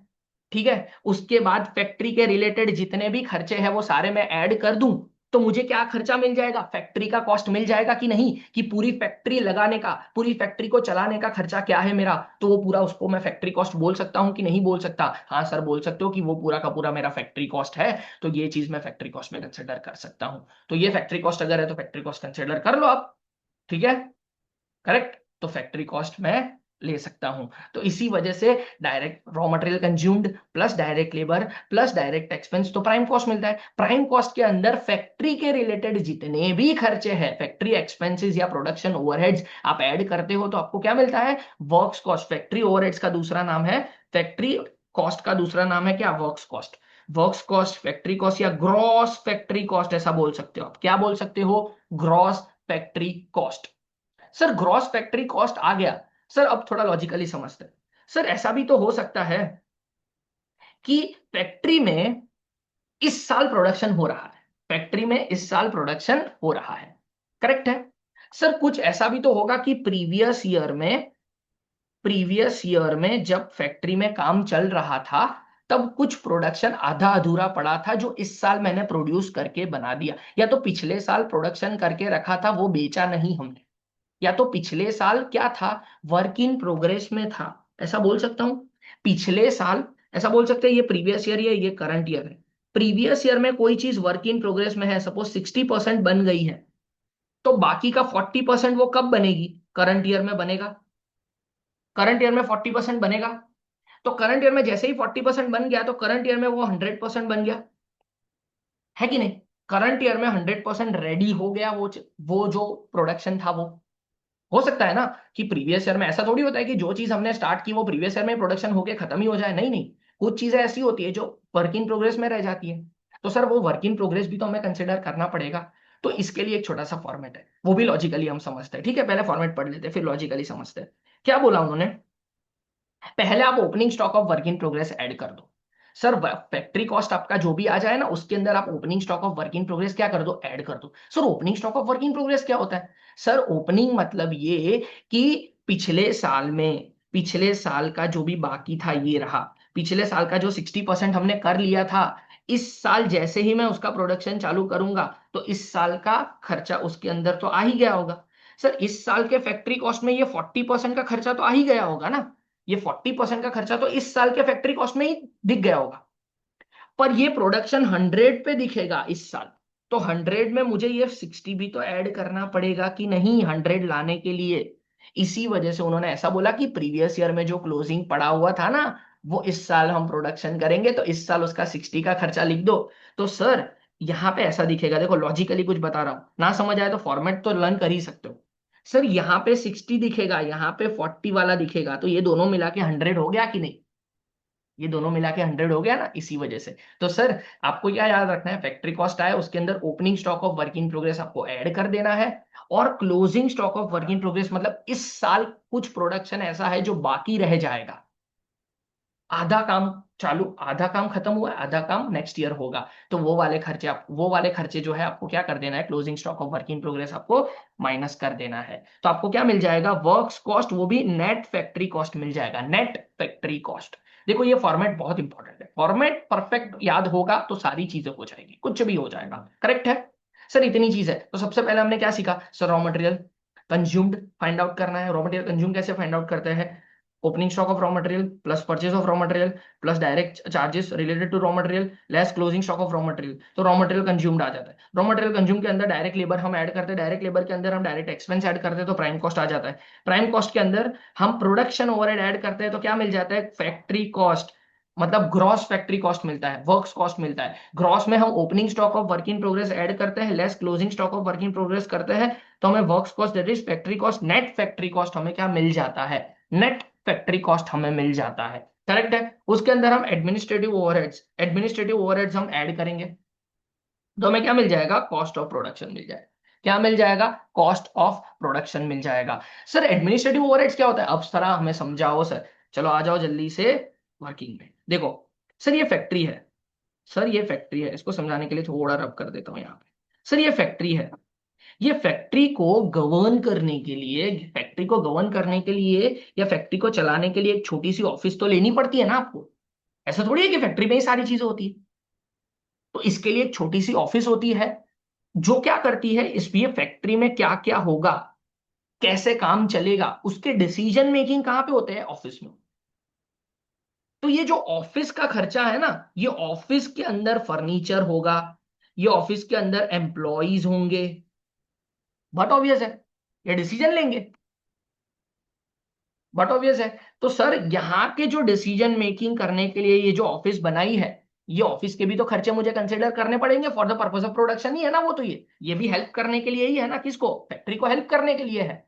ठीक है, उसके बाद फैक्ट्री के रिलेटेड जितने भी खर्चे हैं वो सारे मैं ऐड कर दूं, तो मुझे क्या खर्चा मिल जाएगा? फैक्ट्री का कॉस्ट मिल जाएगा कि नहीं? कि पूरी फैक्ट्री लगाने का, पूरी फैक्ट्री को चलाने का खर्चा क्या है मेरा, तो वो पूरा उसको मैं फैक्ट्री कॉस्ट बोल सकता हूँ कि नहीं बोल सकता? हाँ सर बोल सकते हो कि वो पूरा का पूरा मेरा फैक्ट्री कॉस्ट है। तो ये चीज मैं फैक्ट्री कॉस्ट में कंसिडर कर सकता हूँ। तो ये फैक्ट्री कॉस्ट अगर है तो फैक्ट्री कॉस्ट कंसिडर कर लो आप। ठीक है, करेक्ट। तो फैक्ट्री कॉस्ट मैं ले सकता हूं। तो इसी वजह से direct raw material consumed plus direct labour plus direct expense तो प्राइम कॉस्ट मिलता है। प्राइम कॉस्ट के अंदर फैक्ट्री के रिलेटेड जितने भी खर्चे हैं, फैक्ट्री एक्सपेंसेस या प्रोडक्शन ओवरहेड्स आप ऐड करते हो तो आपको क्या मिलता है? Works cost. फैक्ट्री ओवरहेड्स का दूसरा नाम है, फैक्ट्री कॉस्ट का दूसरा नाम है क्या? Works cost. Works cost, factory cost या ग्रॉस फैक्ट्री कॉस्ट ऐसा बोल सकते हो आप। क्या बोल सकते हो? Gross factory cost. Sir gross factory cost आ गया। सर अब थोड़ा लॉजिकली समझते हैं। सर ऐसा भी तो हो सकता है कि फैक्ट्री में इस साल प्रोडक्शन हो रहा है, फैक्ट्री में इस साल प्रोडक्शन हो रहा है, करेक्ट है। सर कुछ ऐसा भी तो होगा कि प्रीवियस ईयर में जब फैक्ट्री में काम चल रहा था तब कुछ प्रोडक्शन आधा अधूरा पड़ा था जो इस साल मैंने प्रोड्यूस करके बना दिया, या तो पिछले साल प्रोडक्शन करके रखा था वो बेचा नहीं हमने, या तो पिछले साल क्या था? वर्क इन प्रोग्रेस में था, ऐसा बोल सकता हूं। पिछले साल ऐसा बोल सकते हैं, ये प्रीवियस ईयर या ये करंट ईयर है। प्रीवियस ईयर में कोई चीज वर्क इन प्रोग्रेस में है, सपोज 60% बन गई है, तो बाकी का 40% वो कब बनेगी? करंट ईयर में बनेगा। करंट ईयर में 40% बनेगा, तो करंट ईयर में जैसे ही 40% बन गया तो करंट ईयर में वो 100% बन गया, है कि नहीं? करंट ईयर में 100% रेडी हो गया वो जो प्रोडक्शन था वो। हो सकता है ना कि प्रीवियस ईयर में ऐसा थोड़ी होता है कि जो चीज हमने स्टार्ट की वो प्रीवियस ईयर में प्रोडक्शन होके खत्म ही हो जाए, नहीं नहीं। कुछ चीजें ऐसी होती है जो वर्क इन प्रोग्रेस में रह जाती है। तो सर वो वर्क इन प्रोग्रेस भी तो हमें कंसिडर करना पड़ेगा। तो इसके लिए एक छोटा सा फॉर्मेट है, वो भी लॉजिकली हम समझते हैं। ठीक है, पहले फॉर्मेट पढ़ लेते हैं फिर लॉजिकली समझते हैं। क्या बोला उन्होंने? पहले आप opening stock of work in progress add कर दो। सर फैक्ट्री कॉस्ट आपका जो भी आ जाए ना उसके अंदर आप opening stock of work in progress क्या कर दो, ऐड कर दो। Sir opening stock of work in progress क्या होता है? सर ओपनिंग मतलब ये कि पिछले साल का जो भी बाकी था ये रहा। पिछले साल का जो 60% हमने कर लिया था, इस साल जैसे ही मैं उसका प्रोडक्शन चालू करूंगा तो इस साल का खर्चा उसके अंदर तो आ ही गया होगा। सर इस साल के फैक्ट्री कॉस्ट में ये 40% का खर्चा तो आ ही गया होगा ना। ये 40% का खर्चा तो इस साल के फैक्ट्री कॉस्ट में ही दिख गया होगा। पर ये प्रोडक्शन 100 पे दिखेगा इस साल। तो 100 में मुझे ये 60 भी तो ऐड करना पड़ेगा कि नहीं, 100 लाने के लिए। इसी वजह से उन्होंने ऐसा बोला कि प्रीवियस ईयर में जो क्लोजिंग पड़ा हुआ था ना, वो इस साल हम प्रोडक्शन करेंगे तो इस साल उसका 60 का खर्चा लिख दो। तो सर यहाँ पे ऐसा दिखेगा, देखो लॉजिकली कुछ बता रहा हूं, ना समझ आए तो फॉर्मेट तो लर्न कर ही सकते हो। सर यहाँ पे 60 दिखेगा, यहाँ पे 40 वाला दिखेगा, तो ये दोनों मिला के 100 हो गया कि नहीं? ये दोनों मिला के 100 हो गया ना, इसी वजह से। तो सर आपको क्या याद रखना है, फैक्ट्री कॉस्ट आए उसके अंदर opening stock of work in progress आपको ऐड कर देना है। और closing stock of work in progress मतलब इस साल कुछ प्रोडक्शन ऐसा है जो बाकी रह जाएगा। आधा काम चालू, आधा काम खत्म हुआ है, आधा काम नेक्स्ट ईयर होगा। तो वो वाले खर्चे जो है आपको क्या कर देना है, closing stock of work in progress आपको माइनस कर देना है। तो आपको क्या मिल जाएगा, वर्क्स कॉस्ट, वो भी नेट फैक्ट्री कॉस्ट मिल जाएगा, नेट फैक्ट्री कॉस्ट। देखो ये फॉर्मेट बहुत इंपॉर्टेंट है, फॉर्मेट परफेक्ट याद होगा तो सारी चीजें हो जाएगी, कुछ भी हो जाएगा, करेक्ट है। सर इतनी चीज है तो सबसे पहले हमने क्या सीखा sir, raw material consumed find out करना है। रॉ मटेरियल कंज्यूम कैसे फाइंड आउट करते हैं, opening stock of raw material plus purchase of raw material plus direct charges related to raw material less closing stock of raw material. तो raw material consumed आ जाता है। Raw material consume के अंदर direct labour हम add करते हैं, direct labour के अंदर हम डायरेक्ट एक्सपेंस ऐड करते हैं तो प्राइम कॉस्ट आ जाता है। प्राइम कॉस्ट के अंदर हम प्रोडक्शन ओवरहेड ऐड करते हैं तो क्या मिल जाता है, फैक्ट्री कॉस्ट, मतलब ग्रॉस फैक्ट्री कॉस्ट मिलता है, वर्क्स कॉस्ट मिलता है। ग्रॉस में हम opening stock of work in progress add करते हैं less closing stock of work in progress करते हैं, तो हमें works cost that is factory cost, net factory cost हमें क्या मिल जाता है, नेट फैक्ट्री कॉस्ट हमें मिल जाता है। करेक्ट है। उसके अंदर हम एडमिनिस्ट्रेटिव ओवरहेड्स हम ऐड करेंगे तो हमें क्या मिल जाएगा, कॉस्ट ऑफ प्रोडक्शन मिल जाएगा। क्या मिल जाएगा, कॉस्ट ऑफ प्रोडक्शन मिल जाएगा। सर एडमिनिस्ट्रेटिव ओवरहेड्स क्या होता है, अब सर हमें समझाओ सर। चलो आ जाओ जल्दी से वर्किंग में। देखो सर ये फैक्ट्री है, सर ये फैक्ट्री है, इसको समझाने के लिए थोड़ा रब कर देता हूँ यहाँ पे। सर ये फैक्ट्री है, ये फैक्ट्री को गवर्न करने के लिए या फैक्ट्री को चलाने के लिए एक छोटी सी ऑफिस तो लेनी पड़ती है ना आपको। ऐसा थोड़ी है कि फैक्ट्री में ही सारी चीजें होती है। तो इसके लिए एक छोटी सी ऑफिस होती है जो क्या करती है, इस ये फैक्ट्री में क्या क्या होगा, कैसे काम चलेगा, उसके डिसीजन मेकिंग कहाँ पे होते हैं, ऑफिस में। तो ये जो ऑफिस का खर्चा है ना, ये ऑफिस के अंदर फर्नीचर होगा, ये ऑफिस के अंदर एम्प्लॉयज होंगे, बट ऑब्वियस है ये डिसीजन लेंगे, बट ऑब्वियस है। तो सर यहाँ के जो डिसीजन मेकिंग करने के लिए ये जो ऑफिस बनाई है, ये ऑफिस के भी तो खर्चे मुझे कंसिडर करने पड़ेंगे, for the purpose of production ही है ना वो, तो ये भी हेल्प करने के लिए ही है ना, किसको, फैक्ट्री को हेल्प करने के लिए है।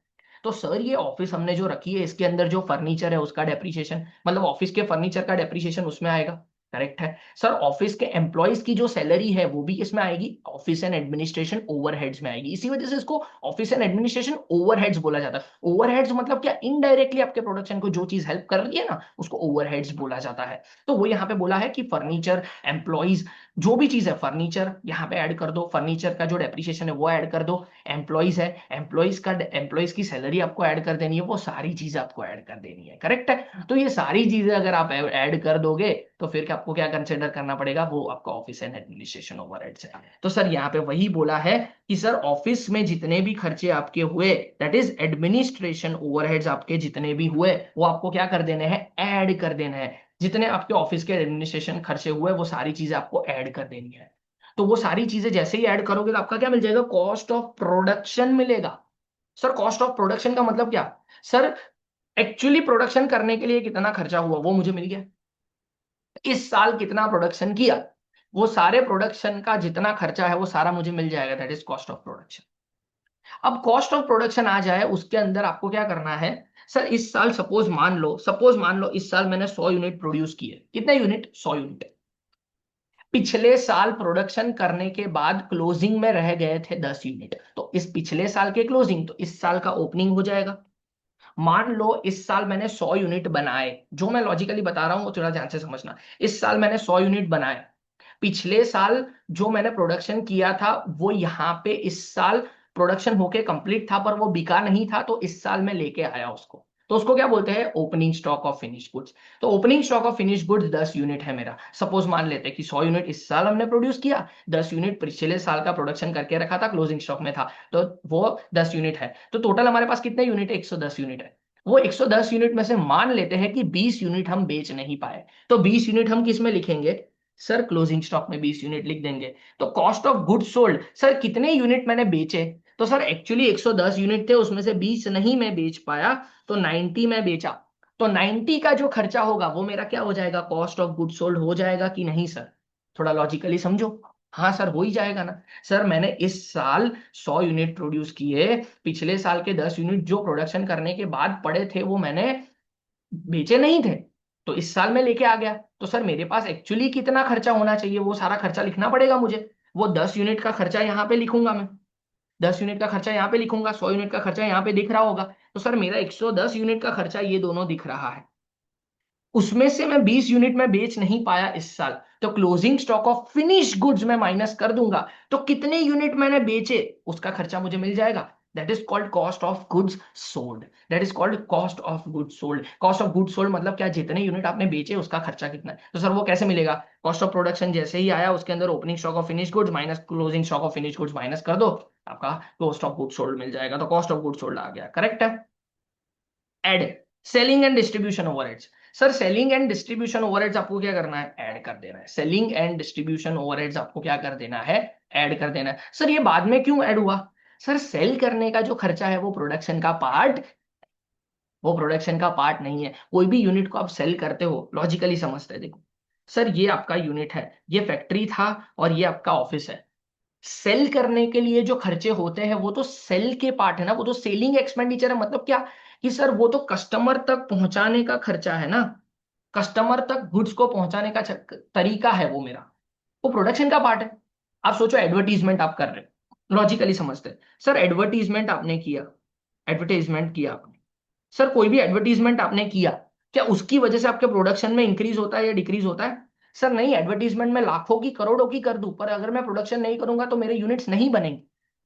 तो सर ये ऑफिस हमने जो रखी है इसके अंदर जो फर्नीचर है उसका डेप्रिसिएशन, मतलब ऑफिस के फर्नीचर का डेप्रिसिएशन उसमें आएगा। करेक्ट है। सर ऑफिस के एम्प्लॉयज की जो सैलरी है वो भी किसमें आएगी, ऑफिस एंड एडमिनिस्ट्रेशन ओवरहेड्स में आएगी। इसी वजह से इसको ऑफिस एंड एडमिनिस्ट्रेशन ओवरहेड्स बोला जाता है। ओवरहेड्स मतलब क्या, इनडायरेक्टली आपके प्रोडक्शन को जो चीज हेल्प कर रही है ना उसको ओवरहेड्स बोला जाता है। तो वो यहाँ पे बोला है कि फर्नीचर, एम्प्लॉयज, जो भी चीज है, फर्नीचर यहाँ पे ऐड कर दो, फर्नीचर का जो डेप्रिसिएशन है वो ऐड कर दो। एम्प्लॉयज है, एम्प्लॉयज की सैलरी आपको ऐड कर देनी है, वो सारी चीजें आपको ऐड कर देनी है। करेक्ट है। तो ये सारी चीजें अगर आप ऐड कर दोगे तो फिर आपको क्या कंसिडर करना पड़ेगा, वो आपका ऑफिस एंड एडमिनिस्ट्रेशन ओवरहेड्स है। तो सर यहाँ पे वही बोला है कि सर ऑफिस में जितने भी खर्चे आपके हुए, दैट इज एडमिनिस्ट्रेशन ओवरहेड्स आपके जितने भी हुए, वो आपको क्या कर देने हैं, ऐड कर देना है। जितने आपके ऑफिस के एडमिनिस्ट्रेशन खर्चे हुए वो सारी चीजें आपको ऐड कर देनी है। तो वो सारी चीजें जैसे ही ऐड करोगे तो आपका क्या मिल जाएगा, कॉस्ट ऑफ प्रोडक्शन मिलेगा। सर कॉस्ट ऑफ प्रोडक्शन का मतलब क्या, सर एक्चुअली प्रोडक्शन करने के लिए कितना खर्चा हुआ वो मुझे मिल गया, इस साल कितना प्रोडक्शन किया वो सारे प्रोडक्शन का जितना खर्चा है वो सारा मुझे मिल जाएगा, that is cost of production. अब कॉस्ट ऑफ प्रोडक्शन आ जाए, उसके अंदर आपको क्या करना है, सर इस साल सपोज मान लो इस साल मैंने 100 यूनिट प्रोड्यूस किए। कितने यूनिट? 100 यूनिट। पिछले साल प्रोडक्शन करने के बाद क्लोजिंग में रह गए थे 10 यूनिट, तो इस पिछले साल के क्लोजिंग तो इस साल का ओपनिंग हो जाएगा। मान लो इस साल मैंने 100 यूनिट बनाए, जो मैं लॉजिकली बता रहा हूं वो थोड़ा ध्यान से समझना। इस साल मैंने 100 यूनिट बनाए, पिछले साल जो मैंने प्रोडक्शन किया था वो यहाँ पे इस साल प्रोडक्शन होके कंप्लीट था, पर वो बिका नहीं था, तो इस साल मैं लेके आया उसको, तो उसको क्या बोलते हैं? Opening stock of finish goods. तो opening stock of finish goods 10 unit है मेरा। सपोज मान लेते हैं कि 100 यूनिट इस साल हमने प्रोड्यूस किया, 10 यूनिट पिछले साल का प्रोडक्शन करके रखा था, क्लोजिंग स्टॉक में था, तो वो 10 यूनिट है। तो टोटल हमारे पास कितने यूनिट है? 110 यूनिट है। वो 110 यूनिट में से मान लेते हैं कि 20 यूनिट हम बेच नहीं पाए, तो 20 यूनिट हम किस में लिखेंगे? सर क्लोजिंग स्टॉक में 20 यूनिट लिख देंगे। तो cost of goods sold, sir कितने यूनिट मैंने बेचे? तो सर एक्चुअली 110 यूनिट थे, उसमें से 20 नहीं मैं बेच पाया, तो 90 मैं बेचा। तो 90 का जो खर्चा होगा वो मेरा क्या हो जाएगा? कॉस्ट ऑफ गुड्स सोल्ड हो जाएगा कि नहीं सर? थोड़ा लॉजिकली समझो। हाँ सर, हो ही जाएगा ना। सर मैंने इस साल 100 यूनिट प्रोड्यूस किए, पिछले साल के 10 यूनिट जो प्रोडक्शन करने के बाद पड़े थे वो मैंने बेचे नहीं थे, तो इस साल में लेके आ गया। तो सर मेरे पास एक्चुअली कितना खर्चा होना चाहिए, वो सारा खर्चा लिखना पड़ेगा मुझे। वो 10 यूनिट का खर्चा यहाँ पे लिखूंगा मैं, 10 यूनिट का खर्चा यहाँ पे लिखूंगा, 100 यूनिट का खर्चा यहाँ पे दिख रहा होगा। तो सर मेरा 110 यूनिट का खर्चा ये दोनों दिख रहा है, उसमें से मैं 20 यूनिट में बेच नहीं पाया इस साल, तो closing stock of finish goods में माइनस कर दूंगा, तो कितने यूनिट मैंने बेचे उसका खर्चा मुझे मिल जाएगा। That is called cost of goods sold. That is called cost of goods sold. Cost of goods sold मतलब क्या? जितने यूनिट आपने बेचे उसका खर्चा कितना है। तो सर वो कैसे मिलेगा? कॉस्ट ऑफ प्रोडक्शन जैसे ही आया उसके अंदर opening stock of finish goods minus closing stock of finish goods minus कर दो, आपका कॉस्ट ऑफ गुड्स सोल्ड मिल जाएगा। तो कॉस्ट ऑफ गुड्स सोल्ड आ गया, करेक्ट है। Add selling and distribution overheads. Sir selling and distribution overheads आपको क्या करना है? ऐड कर देना है। सेलिंग एंड डिस्ट्रीब्यूशन ओवरहेड्स आपको क्या कर देना है? ऐड कर देना है। सर ये बाद में क्यों ऐड हुआ? सर सेल करने का जो खर्चा है वो प्रोडक्शन का पार्ट, वो प्रोडक्शन का पार्ट नहीं है। कोई भी यूनिट को आप सेल करते हो, लॉजिकली समझते हैं, देखो सर ये आपका यूनिट है, ये फैक्ट्री था और ये आपका ऑफिस है। सेल करने के लिए जो खर्चे होते हैं वो तो सेल के पार्ट है ना, वो तो सेलिंग एक्सपेंडिचर है। मतलब क्या कि सर वो तो कस्टमर तक पहुंचाने का खर्चा है ना, कस्टमर तक गुड्स को पहुंचाने का तरीका है वो मेरा, वो प्रोडक्शन का पार्ट है। आप सोचो एडवर्टीजमेंट आप कर रहे हो, लॉजिकली समझते हैं। सर एडवर्टीजमेंट आपने किया, एडवर्टाइजमेंट किया आपने, सर कोई भी एडवर्टीजमेंट आपने किया, क्या उसकी वजह से आपके प्रोडक्शन में इंक्रीज होता है या डिक्रीज होता है? सर नहीं, एडवर्टीजमेंट में लाखों की करोड़ों की कर दूं, पर अगर मैं प्रोडक्शन नहीं करूंगा तो मेरे यूनिट्स नहीं बनेंगे।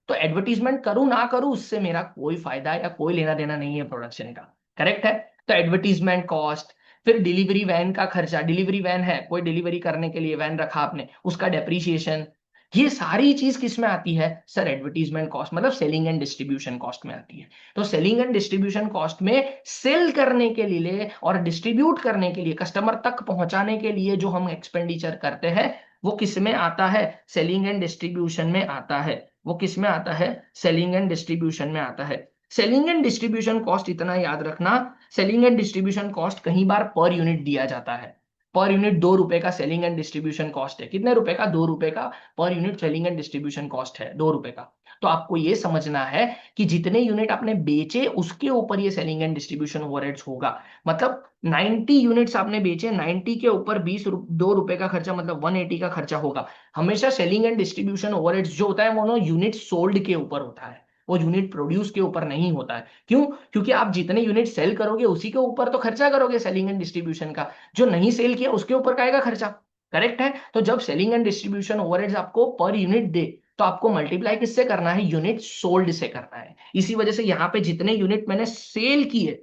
तो एडवर्टीजमेंट करूं ना करूं उससे मेरा कोई फायदा या कोई लेना देना नहीं है प्रोडक्शन का, करेक्ट है। तो एडवर्टीजमेंट कॉस्ट, फिर डिलीवरी वैन का खर्चा, डिलीवरी वैन है, कोई डिलीवरी करने के लिए वैन रखा आपने, उसका डेप्रीशिएशन, ये सारी चीज किस में आती है? सर एडवर्टीजमेंट कॉस्ट मतलब सेलिंग एंड डिस्ट्रीब्यूशन कॉस्ट में आती है। तो सेलिंग एंड डिस्ट्रीब्यूशन कॉस्ट में सेल करने के लिए और डिस्ट्रीब्यूट करने के लिए, कस्टमर तक पहुंचाने के लिए जो हम एक्सपेंडिचर करते हैं वो किस में आता है? सेलिंग एंड डिस्ट्रीब्यूशन में आता है। वो किस में आता है? सेलिंग एंड डिस्ट्रीब्यूशन में आता है। सेलिंग एंड डिस्ट्रीब्यूशन कॉस्ट इतना याद रखना, सेलिंग एंड डिस्ट्रीब्यूशन कॉस्ट कहीं बार पर यूनिट दिया जाता है। पर यूनिट 2 रुपए का सेलिंग एंड डिस्ट्रीब्यूशन कॉस्ट है। कितने रुपए का? 2 रुपए का per unit selling and distribution cost है, 2 रुपए का। तो आपको ये समझना है कि जितने यूनिट आपने बेचे उसके ऊपर ये सेलिंग एंड डिस्ट्रीब्यूशन ओवरहेड्स होगा। मतलब 90 यूनिट्स आपने बेचे, 90 के ऊपर 2 रुपए का खर्चा, मतलब 180 का खर्चा होगा। हमेशा सेलिंग एंड डिस्ट्रीब्यूशन ओवरहेड्स जो होता है वो यूनिट सोल्ड के ऊपर होता है, वो यूनिट प्रोड्यूस के ऊपर नहीं होता है। क्यों? क्योंकि आप जितने यूनिट सेल करोगे उसी के ऊपर तो खर्चा करोगे सेलिंग एंड डिस्ट्रीब्यूशन का, जो नहीं सेल किया उसके ऊपर का आएगा खर्चा, करेक्ट है। तो जब सेलिंग एंड डिस्ट्रीब्यूशन ओवरहेड्स आपको पर यूनिट दे तो आपको मल्टीप्लाई किससे करना है? यूनिट सोल्ड से करना है। इसी वजह से यहां पे जितने यूनिट मैंने सेल किए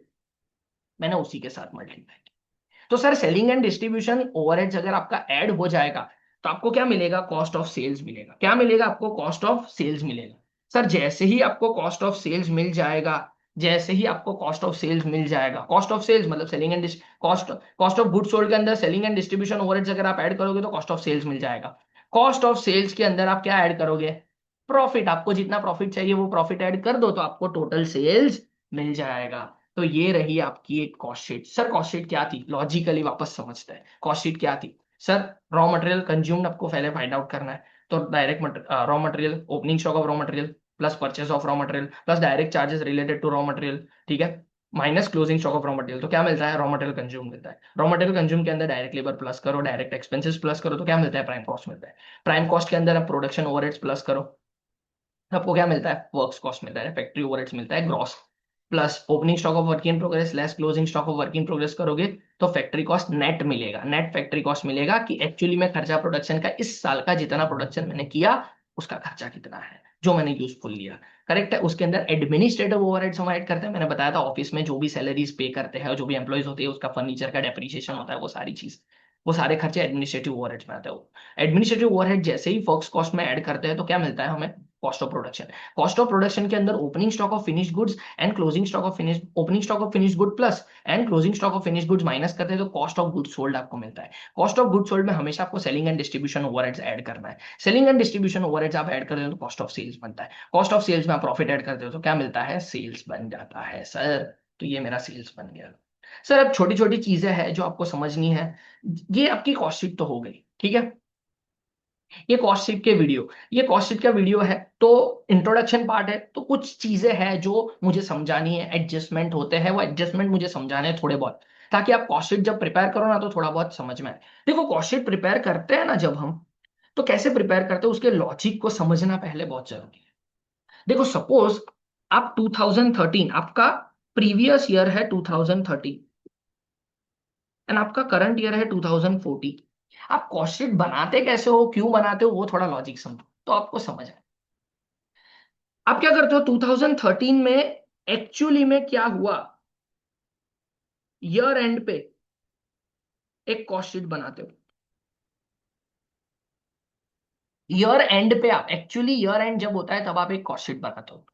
मैंने उसी के साथ मल्टीप्लाई किया। तो sir selling and distribution overheads अगर आपका ऐड हो जाएगा तो आपको क्या मिलेगा? कॉस्ट ऑफ सेल्स मिलेगा। क्या मिलेगा आपको? कॉस्ट ऑफ सेल्स मिलेगा। सर जैसे ही आपको कॉस्ट ऑफ सेल्स मिल जाएगा, जैसे ही आपको कॉस्ट ऑफ सेल्स मिल जाएगा, कॉस्ट ऑफ सेल्स मतलब selling and cost, cost of goods sold के अंदर सेलिंग एंड डिस्ट्रीब्यूशन ओवरहेड्स अगर आप ऐड करोगे तो कॉस्ट ऑफ सेल्स मिल जाएगा। कॉस्ट ऑफ सेल्स के अंदर आप क्या ऐड करोगे? प्रॉफिट। आपको जितना प्रॉफिट चाहिए वो प्रॉफिट ऐड कर दो तो आपको टोटल सेल्स मिल जाएगा। तो ये रही आपकी एक cost sheet. Sir cost sheet क्या थी? लॉजिकली वापस समझते हैं, कॉस्ट शीट क्या थी? सर रॉ मटेरियल कंज्यूम्ड आपको पहले फाइंड आउट करना है। तो direct raw material, opening stock of raw material plus purchase of raw material plus direct charges related to raw material, ठीक है, minus closing stock of raw material, तो क्या मिलता है? रॉ मटेरियल कंज्यूम मिलता है। रॉ मटेरियल कंज्यूम के अंदर डायरेक्ट लेबर प्लस करो, डायरेक्ट एक्सपेंसेस प्लस करो, तो क्या मिलता है? प्राइम कॉस्ट मिलता है। प्राइम कॉस्ट के अंदर आप प्रोडक्शन ओवरहेड्स प्लस करो, आपको क्या मिलता है? वर्क्स कॉस्ट मिलता है, फैक्ट्री ओवरहेड्स मिलता है, gross. Plus opening stock of work in progress less closing stock of work in progress करोगे तो फैक्ट्री कॉस्ट नेट मिलेगा। नेट फैक्ट्री कॉस्ट मिलेगा कि एक्चुअली में खर्चा प्रोडक्शन का इस साल का जितना प्रोडक्शन मैंने किया उसका खर्चा कितना है जो मैंने यूजफुल लिया। करेक्ट है। उसके अंदर एडमिनिस्ट्रेटिव ओवरहेड्स हम ऐड करते हैं। मैंने बताया था ऑफिस में जो भी सैलरीज पे करते हैं और जो भी एम्प्लॉइज होते हैं उसका फर्नीचर का डेप्रिसिएशन होता है, वो सारी चीज, वो सारे खर्चे एडमिनिस्ट्रेटिव ओवरहेड्स में आते हैं। एडमिनिस्ट्रेटिव ओवरहेड जैसे ही वर्क्स कॉस्ट में ऐड करते हैं तो क्या मिलता है हमें? Cost of production. Cost of production के अंदर opening stock of finish goods and closing stock of finish, opening stock of finish good plus and closing stock of finish goods minus करते हैं तो कॉस्ट ऑफ गुड्स सोल्ड आपको मिलता है। Cost of goods sold में हमेशा आपको selling and distribution overheads add करना है। सेलिंग एंड डिस्ट्रीब्यूशन ओवरहेड्स आप ऐड करते हो तो कॉस्ट ऑफ सेल्स बनता है। कॉस्ट ऑफ सेल्स में आप प्रॉफिट ऐड करते हो तो क्या मिलता है? सेल्स बन जाता है सर। तो ये मेरा सेल्स बन गया। सर अब छोटी छोटी चीजें हैं जो आपको समझनी है। ये आपकी कॉस्ट शीट तो हो गई, ठीक है। ये कॉस्ट शीट का वीडियो है तो इंट्रोडक्शन पार्ट है, तो कुछ चीजें हैं जो मुझे समझानी है, एडजस्टमेंट होते हैं, वो एडजस्टमेंट मुझे समझाने हैं थोड़े बहुत, ताकि आप कॉस्ट शीट जब प्रिपेयर करो ना तो थोड़ा बहुत समझ में आए। देखो कॉस्ट शीट प्रिपेयर करते हैं ना जब हम, तो कैसे प्रिपेयर करते हैं उसके लॉजिक को समझना पहले बहुत जरूरी है। देखो सपोज आप 2013, आपका प्रीवियस ईयर है 2013 एंड आपका करंट ईयर है 2014। आप कॉस्ट शीट बनाते कैसे हो, क्यों बनाते हो, वो थोड़ा लॉजिक समझो तो आपको समझ आए। आप क्या करते हो 2013 में, एक्चुअली में क्या हुआ, ईयर एंड पे एक कॉस्ट शीट बनाते हो। ईयर एंड पे आप एक्चुअली, ईयर एंड जब होता है तब आप एक कॉस्ट शीट बनाते हो।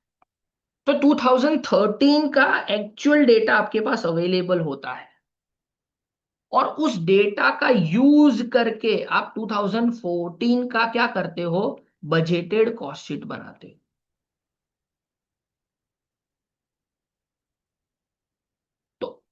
तो 2013 का एक्चुअल डेटा आपके पास अवेलेबल होता है और उस डेटा का यूज करके आप 2014 का क्या करते हो? बजटेड कॉस्ट शीट बनाते हो। तो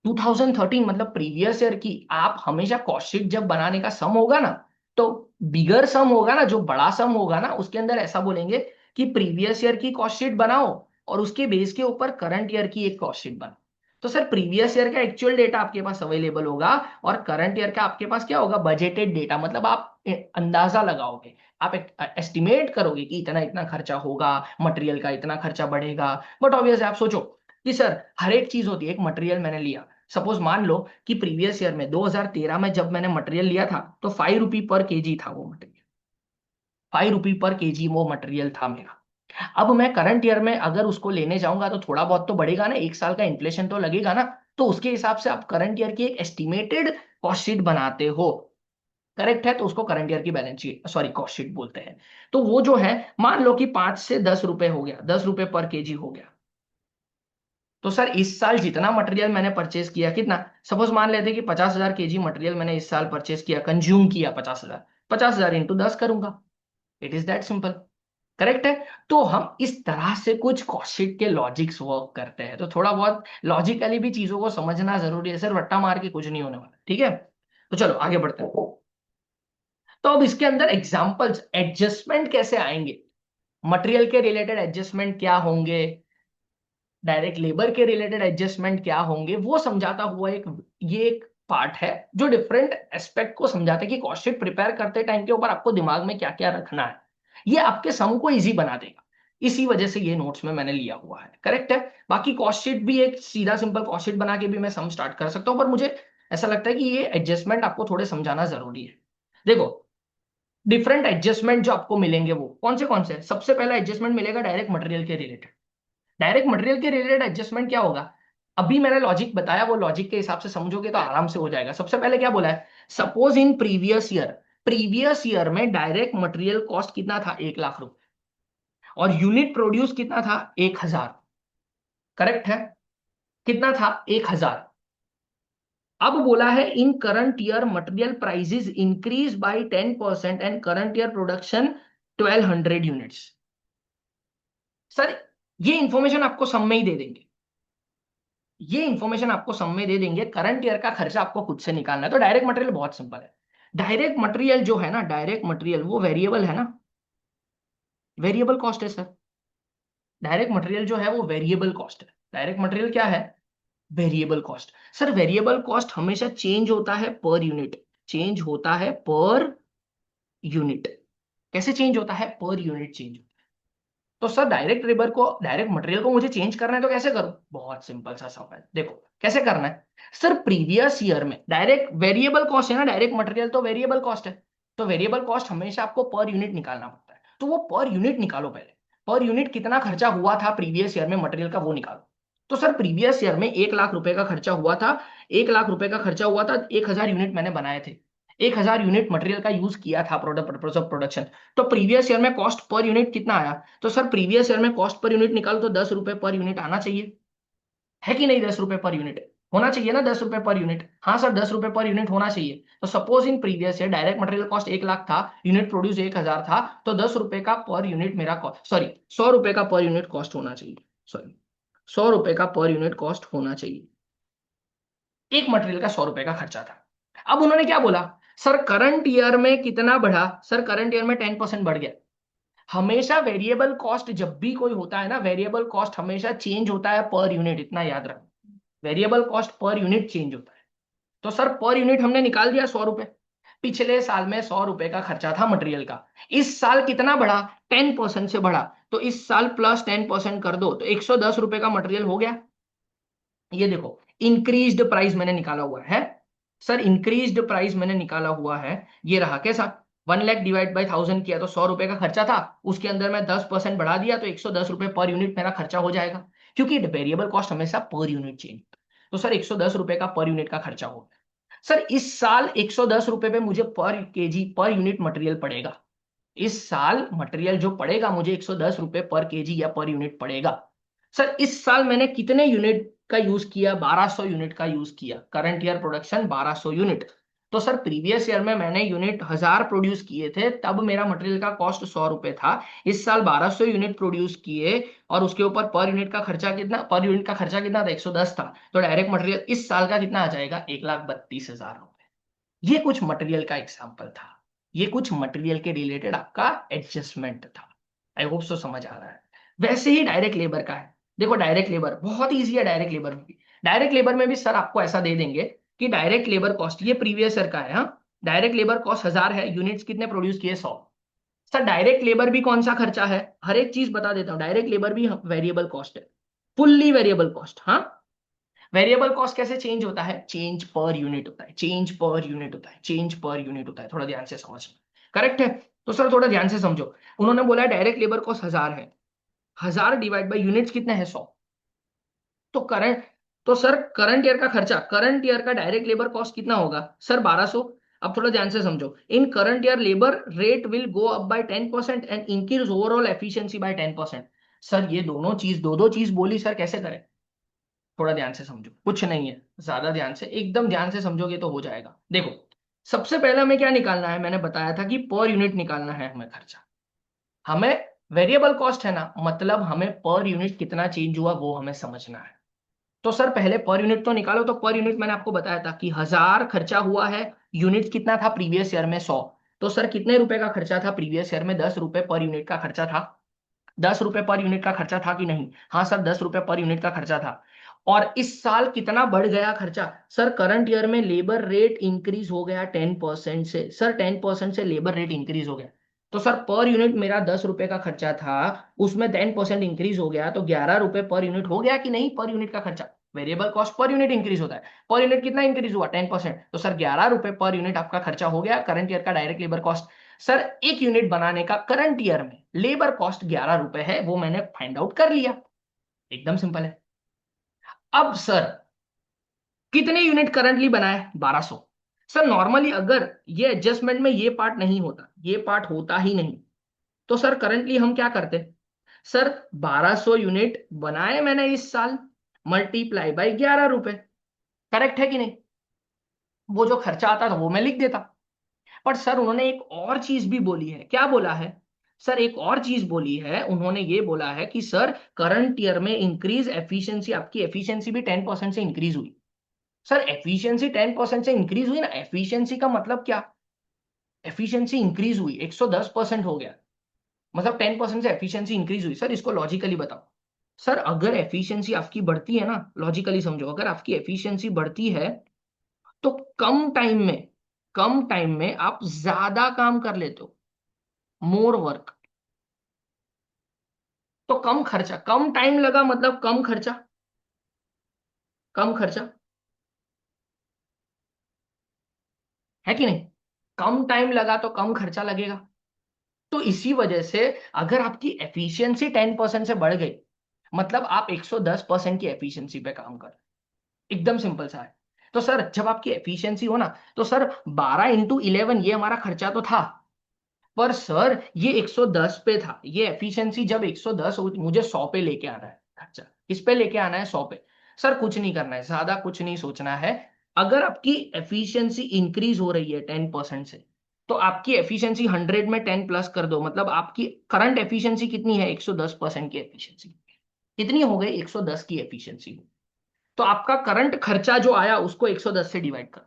2013 मतलब प्रीवियस ईयर की आप हमेशा कॉस्ट शीट जब बनाने का सम होगा ना, तो बिगर सम होगा ना, जो बड़ा सम होगा ना, उसके अंदर ऐसा बोलेंगे कि प्रीवियस ईयर की कॉस्ट शीट बनाओ और उसके बेस के ऊपर करंट ईयर की एक कॉस्ट शीट बनाओ। तो सर प्रीवियस ईयर का एक्चुअल डेटा आपके पास अवेलेबल होगा और करंट ईयर का आपके पास क्या होगा? Budgeted data. मतलब आप अंदाजा लगाओगे, आप एस्टिमेट करोगे कि इतना इतना खर्चा होगा, मटेरियल का इतना खर्चा बढ़ेगा। बट ऑब्वियसली आप सोचो कि सर हर एक चीज होती है, एक मटेरियल मैंने लिया, सपोज मान लो कि प्रीवियस ईयर में 2013 में जब मैंने मटेरियल लिया था तो 5 रुपी पर केजी था वो मटेरियल, 5 रुपी पर केजी वो मटेरियल था मेरा। अब मैं करंट ईयर में अगर उसको लेने जाऊंगा तो थोड़ा बहुत तो बढ़ेगा ना, एक साल का इन्फ्लेशन तो लगेगा ना। तो उसके हिसाब से आप करंट ईयर की एक एस्टिमेटेड कॉस्ट शीट बनाते हो। करेक्ट है। तो उसको करंट ईयर की balance sheet, sorry, cost sheet बोलते हैं। तो वो जो है, मान लो कि 5 से 10 रुपए हो गया, 10 रुपए पर केजी हो गया। तो सर इस साल जितना मटेरियल मैंने परचेस किया, कितना, सपोज मान लेते हैं कि 50,000 केजी मटेरियल मैंने इस साल परचेस किया, कंज्यूम किया 50,000, 50,000 इंटू 10 करूंगा। It is that simple. Correct है। तो हम इस तरह से कुछ कॉस्ट शीट के लॉजिक्स वर्क करते हैं, तो थोड़ा बहुत लॉजिकली भी चीजों को समझना जरूरी है। सर रट्टा मार के कुछ नहीं होने वाला, ठीक है। तो चलो आगे बढ़ते हैं। तो अब इसके अंदर एग्जांपल्स, एडजस्टमेंट कैसे आएंगे, मटेरियल के रिलेटेड एडजस्टमेंट क्या होंगे, डायरेक्ट लेबर के रिलेटेड एडजस्टमेंट क्या होंगे, वो समझाता हुआ एक, ये एक पार्ट है जो डिफरेंट एस्पेक्ट को समझाता है कि कॉस्ट शीट प्रिपेयर करते टाइम के ऊपर आपको दिमाग में क्या क्या रखना है। ये आपके सम को इजी बना देगा। इसी वजह से ये नोट्स में मैंने लिया हुआ है। करेक्ट है। बाकी कॉस्ट शीट भी एक सीधा सिंपल कॉस्ट शीट बना के भी मैं सम स्टार्ट कर सकता हूँ, पर मुझे ऐसा लगता है कि ये एडजस्टमेंट आपको थोड़े समझाना जरूरी है। देखो डिफरेंट एडजस्टमेंट जो आपको मिलेंगे वो कौन से हैं? सबसे पहला एडजस्टमेंट मिलेगा डायरेक्ट मटेरियल के रिलेटेड। डायरेक्ट मटेरियल के रिलेटेड एडजस्टमेंट क्या होगा? अभी मैंने लॉजिक बताया, वो लॉजिक के हिसाब से समझोगे तो आराम से हो जाएगा। सबसे पहले क्या बोला है? Suppose in previous year, previous year में डायरेक्ट मटेरियल कॉस्ट कितना था? 1 लाख रुपए। और यूनिट प्रोड्यूस कितना था? 1,000। करेक्ट है। कितना था? 1,000। अब बोला है in current year material prices increase by 10% and current year production 1,200 units. Sir ये इंफॉर्मेशन आपको सब में ही दे देंगे, ये इंफॉर्मेशन आपको सब में दे देंगे। करंट ईयर का खर्चा आपको खुद से निकालना है। तो डायरेक्ट मटेरियल बहुत सिंपल है। डायरेक्ट मटेरियल जो है ना, डायरेक्ट मटेरियल वो वेरिएबल है ना, वेरिएबल कॉस्ट है सर। डायरेक्ट मटेरियल जो है वो वेरिएबल कॉस्ट है। डायरेक्ट मटेरियल क्या है? Variable cost. Sir variable cost हमेशा चेंज होता है पर यूनिट, चेंज होता है पर यूनिट। कैसे चेंज होता है? Per unit change. तो सर डायरेक्ट लेबर को, डायरेक्ट मटेरियल को मुझे चेंज करना है तो कैसे करूं? बहुत सिंपल सा सवाल, देखो कैसे करना है। सर प्रीवियस ईयर में डायरेक्ट वेरिएबल कॉस्ट है ना, डायरेक्ट मटेरियल तो वेरिएबल कॉस्ट है, तो वेरिएबल कॉस्ट हमेशा आपको पर यूनिट निकालना पड़ता है, तो वो पर यूनिट निकालो पहले। पर यूनिट कितना खर्चा हुआ था प्रीवियस ईयर में मटेरियल का, वो निकालो। तो सर प्रीवियस ईयर में 1 लाख रुपए का खर्चा हुआ था, 1 लाख रुपए का खर्चा हुआ था, 1,000 यूनिट मैंने बनाए थे, 1,000 यूनिट मटेरियल का यूज किया था प्रोडक्ट पर्पज ऑफ प्रोडक्शन। तो प्रीवियस ईयर में कॉस्ट पर यूनिट कितना आया? तो सर प्रीवियस ईयर में कॉस्ट पर यूनिट निकालो तो 10 रुपए पर यूनिट आना चाहिए, है कि नहीं? 10 रुपए पर यूनिट होना चाहिए ना, 10 रुपए पर यूनिट। हाँ सर 10 रुपए पर यूनिट होना चाहिए। तो suppose in previous year direct material cost 1 lakh था, यूनिट प्रोड्यूस 1,000 था, तो 10 रुपए का पर यूनिट मेरा कॉस्ट, सॉरी 100 रुपए का पर यूनिट कॉस्ट होना चाहिए, सॉरी 100 रुपए का पर यूनिट कॉस्ट होना चाहिए। एक मटेरियल का 100 रुपए का खर्चा था। अब उन्होंने क्या बोला? सर करंट ईयर में कितना बढ़ा? सर करंट ईयर में 10% बढ़ गया। हमेशा वेरिएबल कॉस्ट जब भी कोई होता है ना, वेरिएबल कॉस्ट हमेशा चेंज होता है पर यूनिट, इतना याद रखो। Variable cost per unit change होता है। तो सर पर यूनिट हमने निकाल दिया 100 रुपए। पिछले साल में 100 रुपए का खर्चा था मटेरियल का, इस साल कितना बढ़ा? 10% से बढ़ा, तो इस साल प्लस 10% कर दो तो 110 रुपए का मटेरियल हो गया। ये देखो इंक्रीज्ड प्राइस मैंने निकाला हुआ है सर, इंक्रीज्ड प्राइस मैंने निकाला हुआ है। ये रहा कैसा? 1 लाख डिवाइड बाई 1000 किया तो 100 रुपए का खर्चा था, उसके अंदर मैं 10% बढ़ा दिया तो 110 रुपए पर यूनिट मेरा खर्चा हो जाएगा, क्योंकि वेरिएबल कॉस्ट हमेशा पर यूनिट चेंज। तो सर 110 रुपए का पर यूनिट का खर्चा हो गया। सर इस साल 110 रुपए पे मुझे पर केजी पर यूनिट मटेरियल पड़ेगा। इस साल मटेरियल जो पड़ेगा मुझे 110 रुपए पर केजी या पर यूनिट पड़ेगा। सर इस साल मैंने कितने यूनिट का यूज किया? 1200 यूनिट का यूज किया, करंट ईयर प्रोडक्शन 1200 यूनिट। तो सर प्रीवियस ईयर में मैंने यूनिट 1000 प्रोड्यूस किए थे, तब मेरा मटेरियल का कॉस्ट 100 रुपए था। इस साल 1200 यूनिट प्रोड्यूस किए और उसके ऊपर पर यूनिट का खर्चा कितना, पर यूनिट का खर्चा कितना था? 110 था, तो डायरेक्ट मटेरियल इस साल का कितना आ जाएगा? 1,32,000 रुपए। ये कुछ मटेरियल का एग्जाम्पल था, ये कुछ मटेरियल के रिलेटेड आपका एडजस्टमेंट था। आई होप सो समझ आ रहा है। वैसे ही डायरेक्ट लेबर का है। देखो डायरेक्ट लेबर बहुत ईजी है, डायरेक्ट लेबर में भी, डायरेक्ट लेबर में भी सर आपको ऐसा दे देंगे कि डायरेक्ट लेबर कॉस्ट, ये प्रीवियस ईयर का है, हाँ डायरेक्ट लेबर कॉस्ट 1000 है, यूनिट्स कितने प्रोड्यूस किए? 100। सर डायरेक्ट लेबर भी कौन सा खर्चा है? हर एक चीज बता देता हूँ, डायरेक्ट लेबर भी वेरिएबल कॉस्ट है, फुल्ली वेरिएबल कॉस्ट। हाँ वेरिएबल कॉस्ट कैसे चेंज होता है? चेंज पर यूनिट होता है, चेंज पर यूनिट होता है, चेंज पर यूनिट होता है। थोड़ा ध्यान से समझना, करेक्ट है? तो सर थोड़ा ध्यान से समझो, उन्होंने बोला डायरेक्ट लेबर कॉस्ट 1000 है, 1000 डिवाइड बाई यूनिट्स कितने हैं? 100। तो करंट, तो सर करंट ईयर का खर्चा, करंट ईयर का डायरेक्ट लेबर कॉस्ट कितना होगा? सर 1200। अब थोड़ा ध्यान से समझो, in current year labour rate will go up by 10% and increase overall efficiency by 10%। Sir ये दोनों चीज, दो दो चीज बोली सर, कैसे करें? थोड़ा ध्यान से समझो, कुछ नहीं है, ज्यादा ध्यान से, एकदम ध्यान से समझोगे तो हो जाएगा। देखो सबसे पहले हमें क्या निकालना है? मैंने बताया था कि पर यूनिट निकालना है हमें खर्चा। हमें वेरिएबल कॉस्ट है ना, मतलब हमें पर यूनिट कितना चेंज हुआ वो हमें समझना है। तो सर पहले पर यूनिट तो निकालो। तो पर यूनिट मैंने आपको बताया था कि 1000 खर्चा हुआ है, यूनिट कितना था प्रीवियस ईयर में? 100। तो सर कितने रुपए का खर्चा था प्रीवियस ईयर में? 10 रुपए पर यूनिट का खर्चा था। 10 रुपए पर यूनिट का खर्चा था कि नहीं? हाँ सर 10 रुपए पर यूनिट का खर्चा था। और इस साल कितना बढ़ गया खर्चा? सर करंट ईयर में लेबर रेट इंक्रीज हो गया 10% से, सर 10% से लेबर रेट इंक्रीज हो गया। तो सर पर यूनिट मेरा 10 रुपए का खर्चा था, उसमें 10% इंक्रीज हो गया, तो 11 रुपए पर यूनिट हो गया कि नहीं? पर यूनिट का खर्चा, variable cost per unit increase होता है, पर यूनिट कितना इंक्रीज हुआ? 10%। तो सर 11 रुपए पर यूनिट आपका खर्चा हो गया करंट ईयर का डायरेक्ट लेबर कॉस्ट। सर एक यूनिट बनाने का करंट ईयर में लेबर कॉस्ट 11 रुपए है, वो मैंने फाइंड आउट कर लिया, एकदम सिंपल है। अब सर कितने यूनिट करंटली बनाए? 1200। सर नॉर्मली अगर ये एडजस्टमेंट में ये पार्ट नहीं होता, ये पार्ट होता ही नहीं, तो सर करंटली हम क्या करते? सर 1200 यूनिट बनाए मैंने इस साल, मल्टीप्लाई बाई 11 रुपए, करेक्ट है कि नहीं? वो जो खर्चा आता था वो मैं लिख देता। पर सर उन्होंने एक और चीज भी बोली है। क्या बोला है? सर एक और चीज बोली है, उन्होंने ये बोला है कि सर करंट ईयर में इंक्रीज एफिशिएंसी, आपकी एफिशिएंसी भी 10% से इंक्रीज हुई। सर एफिशिएंसी 10% से इंक्रीज हुई ना, एफिशिएंसी का मतलब क्या? एफिशिएंसी इंक्रीज हुई, 110% हो गया, मतलब 10% से एफिशिएंसी इंक्रीज हुई। सर इसको लॉजिकली बताओ। सर अगर एफिशिएंसी आपकी बढ़ती है ना, लॉजिकली समझो, अगर आपकी एफिशिएंसी बढ़ती है तो कम टाइम में आप ज्यादा काम कर लेते हो, मोर वर्क। तो कम खर्चा, कम टाइम लगा मतलब कम खर्चा, कम खर्चा, है कि नहीं? कम टाइम लगा तो कम खर्चा लगेगा। तो इसी वजह से अगर आपकी एफिशिएंसी 10% से बढ़ गई, मतलब आप 110% की एफिशिएंसी पे काम कर रहे हो। एकदम सिंपल सा है। तो सर जब आपकी एफिशिएंसी हो ना, तो सर 12 × 11 ये हमारा खर्चा तो था, पर सर ये 110 पे था। ये एफिशिएंसी जब 110 मुझे 100 पे लेके आना है खर्चा। किस पे लेके आना है? 100 पे। सर कुछ नहीं करना है, ज्यादा कुछ नहीं सोचना है। अगर आपकी एफिशिएंसी इंक्रीज हो रही है 10% से, तो आपकी एफिशिएंसी 100 में 10 प्लस कर दो, मतलब आपकी करंट एफिशिएंसी कितनी है? 110% की एफिशिएंसी। कितनी हो गई? 110 की एफिशिएंसी। तो आपका करंट खर्चा जो आया उसको 110 से डिवाइड कर।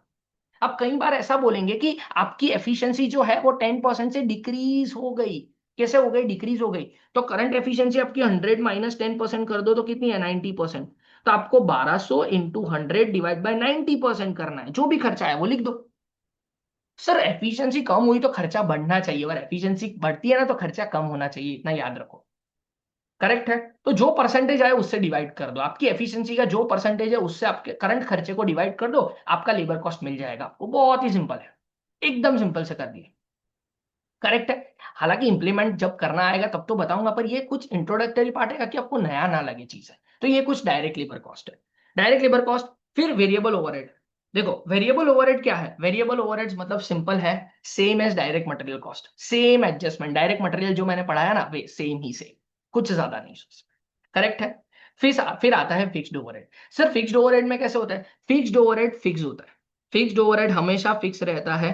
अब कई बार ऐसा बोलेंगे कि आपकी एफिशिएंसी जो है वो 10% से डिक्रीज हो गई। कैसे हो गई? डिक्रीज हो गई। तो करंट एफिशिएंसी आपकी 100 माइनस 10% कर दो तो कितनी है? 90%। तो आपको 1200 इंटू 100 डिवाइड बाई 90% करना है, जो भी खर्चा है वो लिख दो। सर एफिशिएंसी कम हुई तो खर्चा बढ़ना चाहिए, और एफिशिएंसी बढ़ती है ना तो खर्चा कम होना चाहिए, इतना याद रखो। करेक्ट है? तो जो परसेंटेज आए उससे डिवाइड कर दो, आपकी एफिशिएंसी का जो परसेंटेज है उससे आपके करंट खर्चे को डिवाइड कर दो, आपका लेबर कॉस्ट मिल जाएगा आपको। बहुत ही सिंपल है, एकदम सिंपल से कर दिए। करेक्ट है? हालांकि इंप्लीमेंट जब करना आएगा तब तो बताऊंगा, पर ये कुछ इंट्रोडक्टरी पार्ट है कि आपको नया ना लगे चीज है। तो ये कुछ डायरेक्ट लेबर कॉस्ट है। Direct labour cost. फिर वेरिएबल ओवरहेड। देखो वेरिएबल ओवरहेड क्या है? वेरिएबल ओवरहेड्स मतलब सिंपल है, same as direct material cost, same adjustment. Direct material जो मैंने पढ़ाया ना वे सेम ही सेम, कुछ ज्यादा नहीं। करेक्ट है? फिर आता है fixed overhead. Sir fixed overhead में कैसे होता है? फिक्स्ड ओवरहेड फिक्स होता है। फिक्स्ड ओवरहेड हमेशा फिक्स रहता है,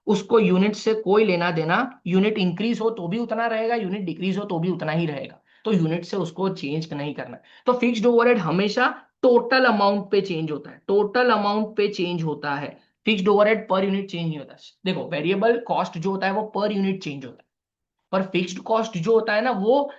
उसको यूनिट से कोई लेना देना। यूनिट इंक्रीज हो तो भी उतना रहेगा, यूनिट डिक्रीज हो तो भी उतना ही रहेगा। तो यूनिट से उसको चेंज नहीं करना है। तो फिक्स्ड ओवरहेड हमेशा टोटल अमाउंट पे चेंज होता है, टोटल अमाउंट पे चेंज होता है। Fixed overhead per unit change नहीं होता। देखो वेरिएबल कॉस्ट जो होता है वो पर यूनिट चेंज होता है, पर फिक्स्ड कॉस्ट जो होता है ना वो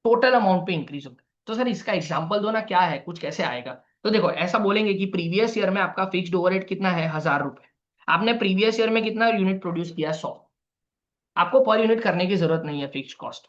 टोटल अमाउंट पे इंक्रीज होता है। तो सर इसका एग्जांपल दो ना, क्या है, कुछ कैसे आएगा? तो देखो ऐसा बोलेंगे कि प्रीवियस ईयर में आपका फिक्स्ड ओवरहेड कितना है? 1000 रुपए। आपने प्रीवियस ईयर में कितना यूनिट प्रोड्यूस किया? 100। आपको पर यूनिट करने की जरूरत नहीं है fixed cost.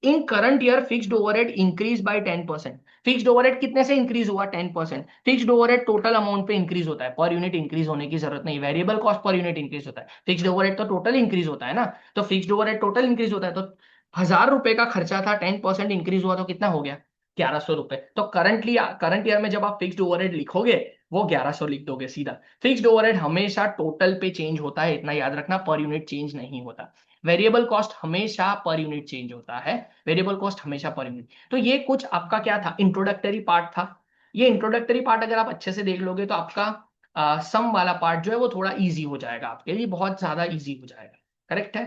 In current year fixed overhead increase by 10%। Fixed overhead कितने से इंक्रीज हुआ? 10%। फिक्स्ड ओवरहेड टोटल अमाउंट पे इंक्रीज होता है, पर यूनिट इंक्रीज होने की जरूरत नहीं। Variable cost per unit increase होता है, फिक्स्ड ओवरहेड तो टोटल इंक्रीज होता है ना। तो फिक्स्ड ओवरहेड टोटल इंक्रीज होता है, तो 1000 रुपए का खर्चा था, 10% इंक्रीज हुआ तो कितना हो गया? 1100 रुपए। तो करंट ईयर में जब आप फिक्स्ड ओवरहेड लिखोगे वो 1100 लिख दोगे सीधा। फिक्स्ड ओवरहेड हमेशा टोटल पे चेंज होता है, इतना याद रखना, पर यूनिट चेंज नहीं होता। वेरिएबल कॉस्ट हमेशा पर यूनिट चेंज होता है। वेरिएबल कॉस्ट हमेशा पर यूनिट। तो ये कुछ आपका क्या था? इंट्रोडक्टरी पार्ट था। ये इंट्रोडक्टरी पार्ट अगर आप अच्छे से देख लोगे तो आपका सम वाला पार्ट जो है वो थोड़ा इजी हो जाएगा, आपके लिए बहुत ज्यादा इजी हो जाएगा। करेक्ट है?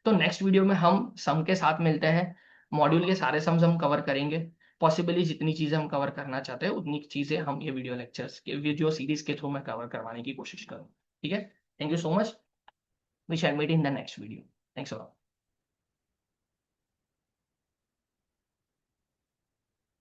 तो नेक्स्ट वीडियो में हम सम के साथ मिलते हैं, मॉड्यूल के सारे सम्स हम कवर करेंगे। पॉसिबली जितनी चीजें हम कवर करना चाहते हैं उतनी चीजें हम ये वीडियो लेक्चर्स के वीडियो सीरीज के थ्रू मैं कवर करवाने की कोशिश करूँ। ठीक है? Thank you so much. We shall meet in the next video. Thanks a lot.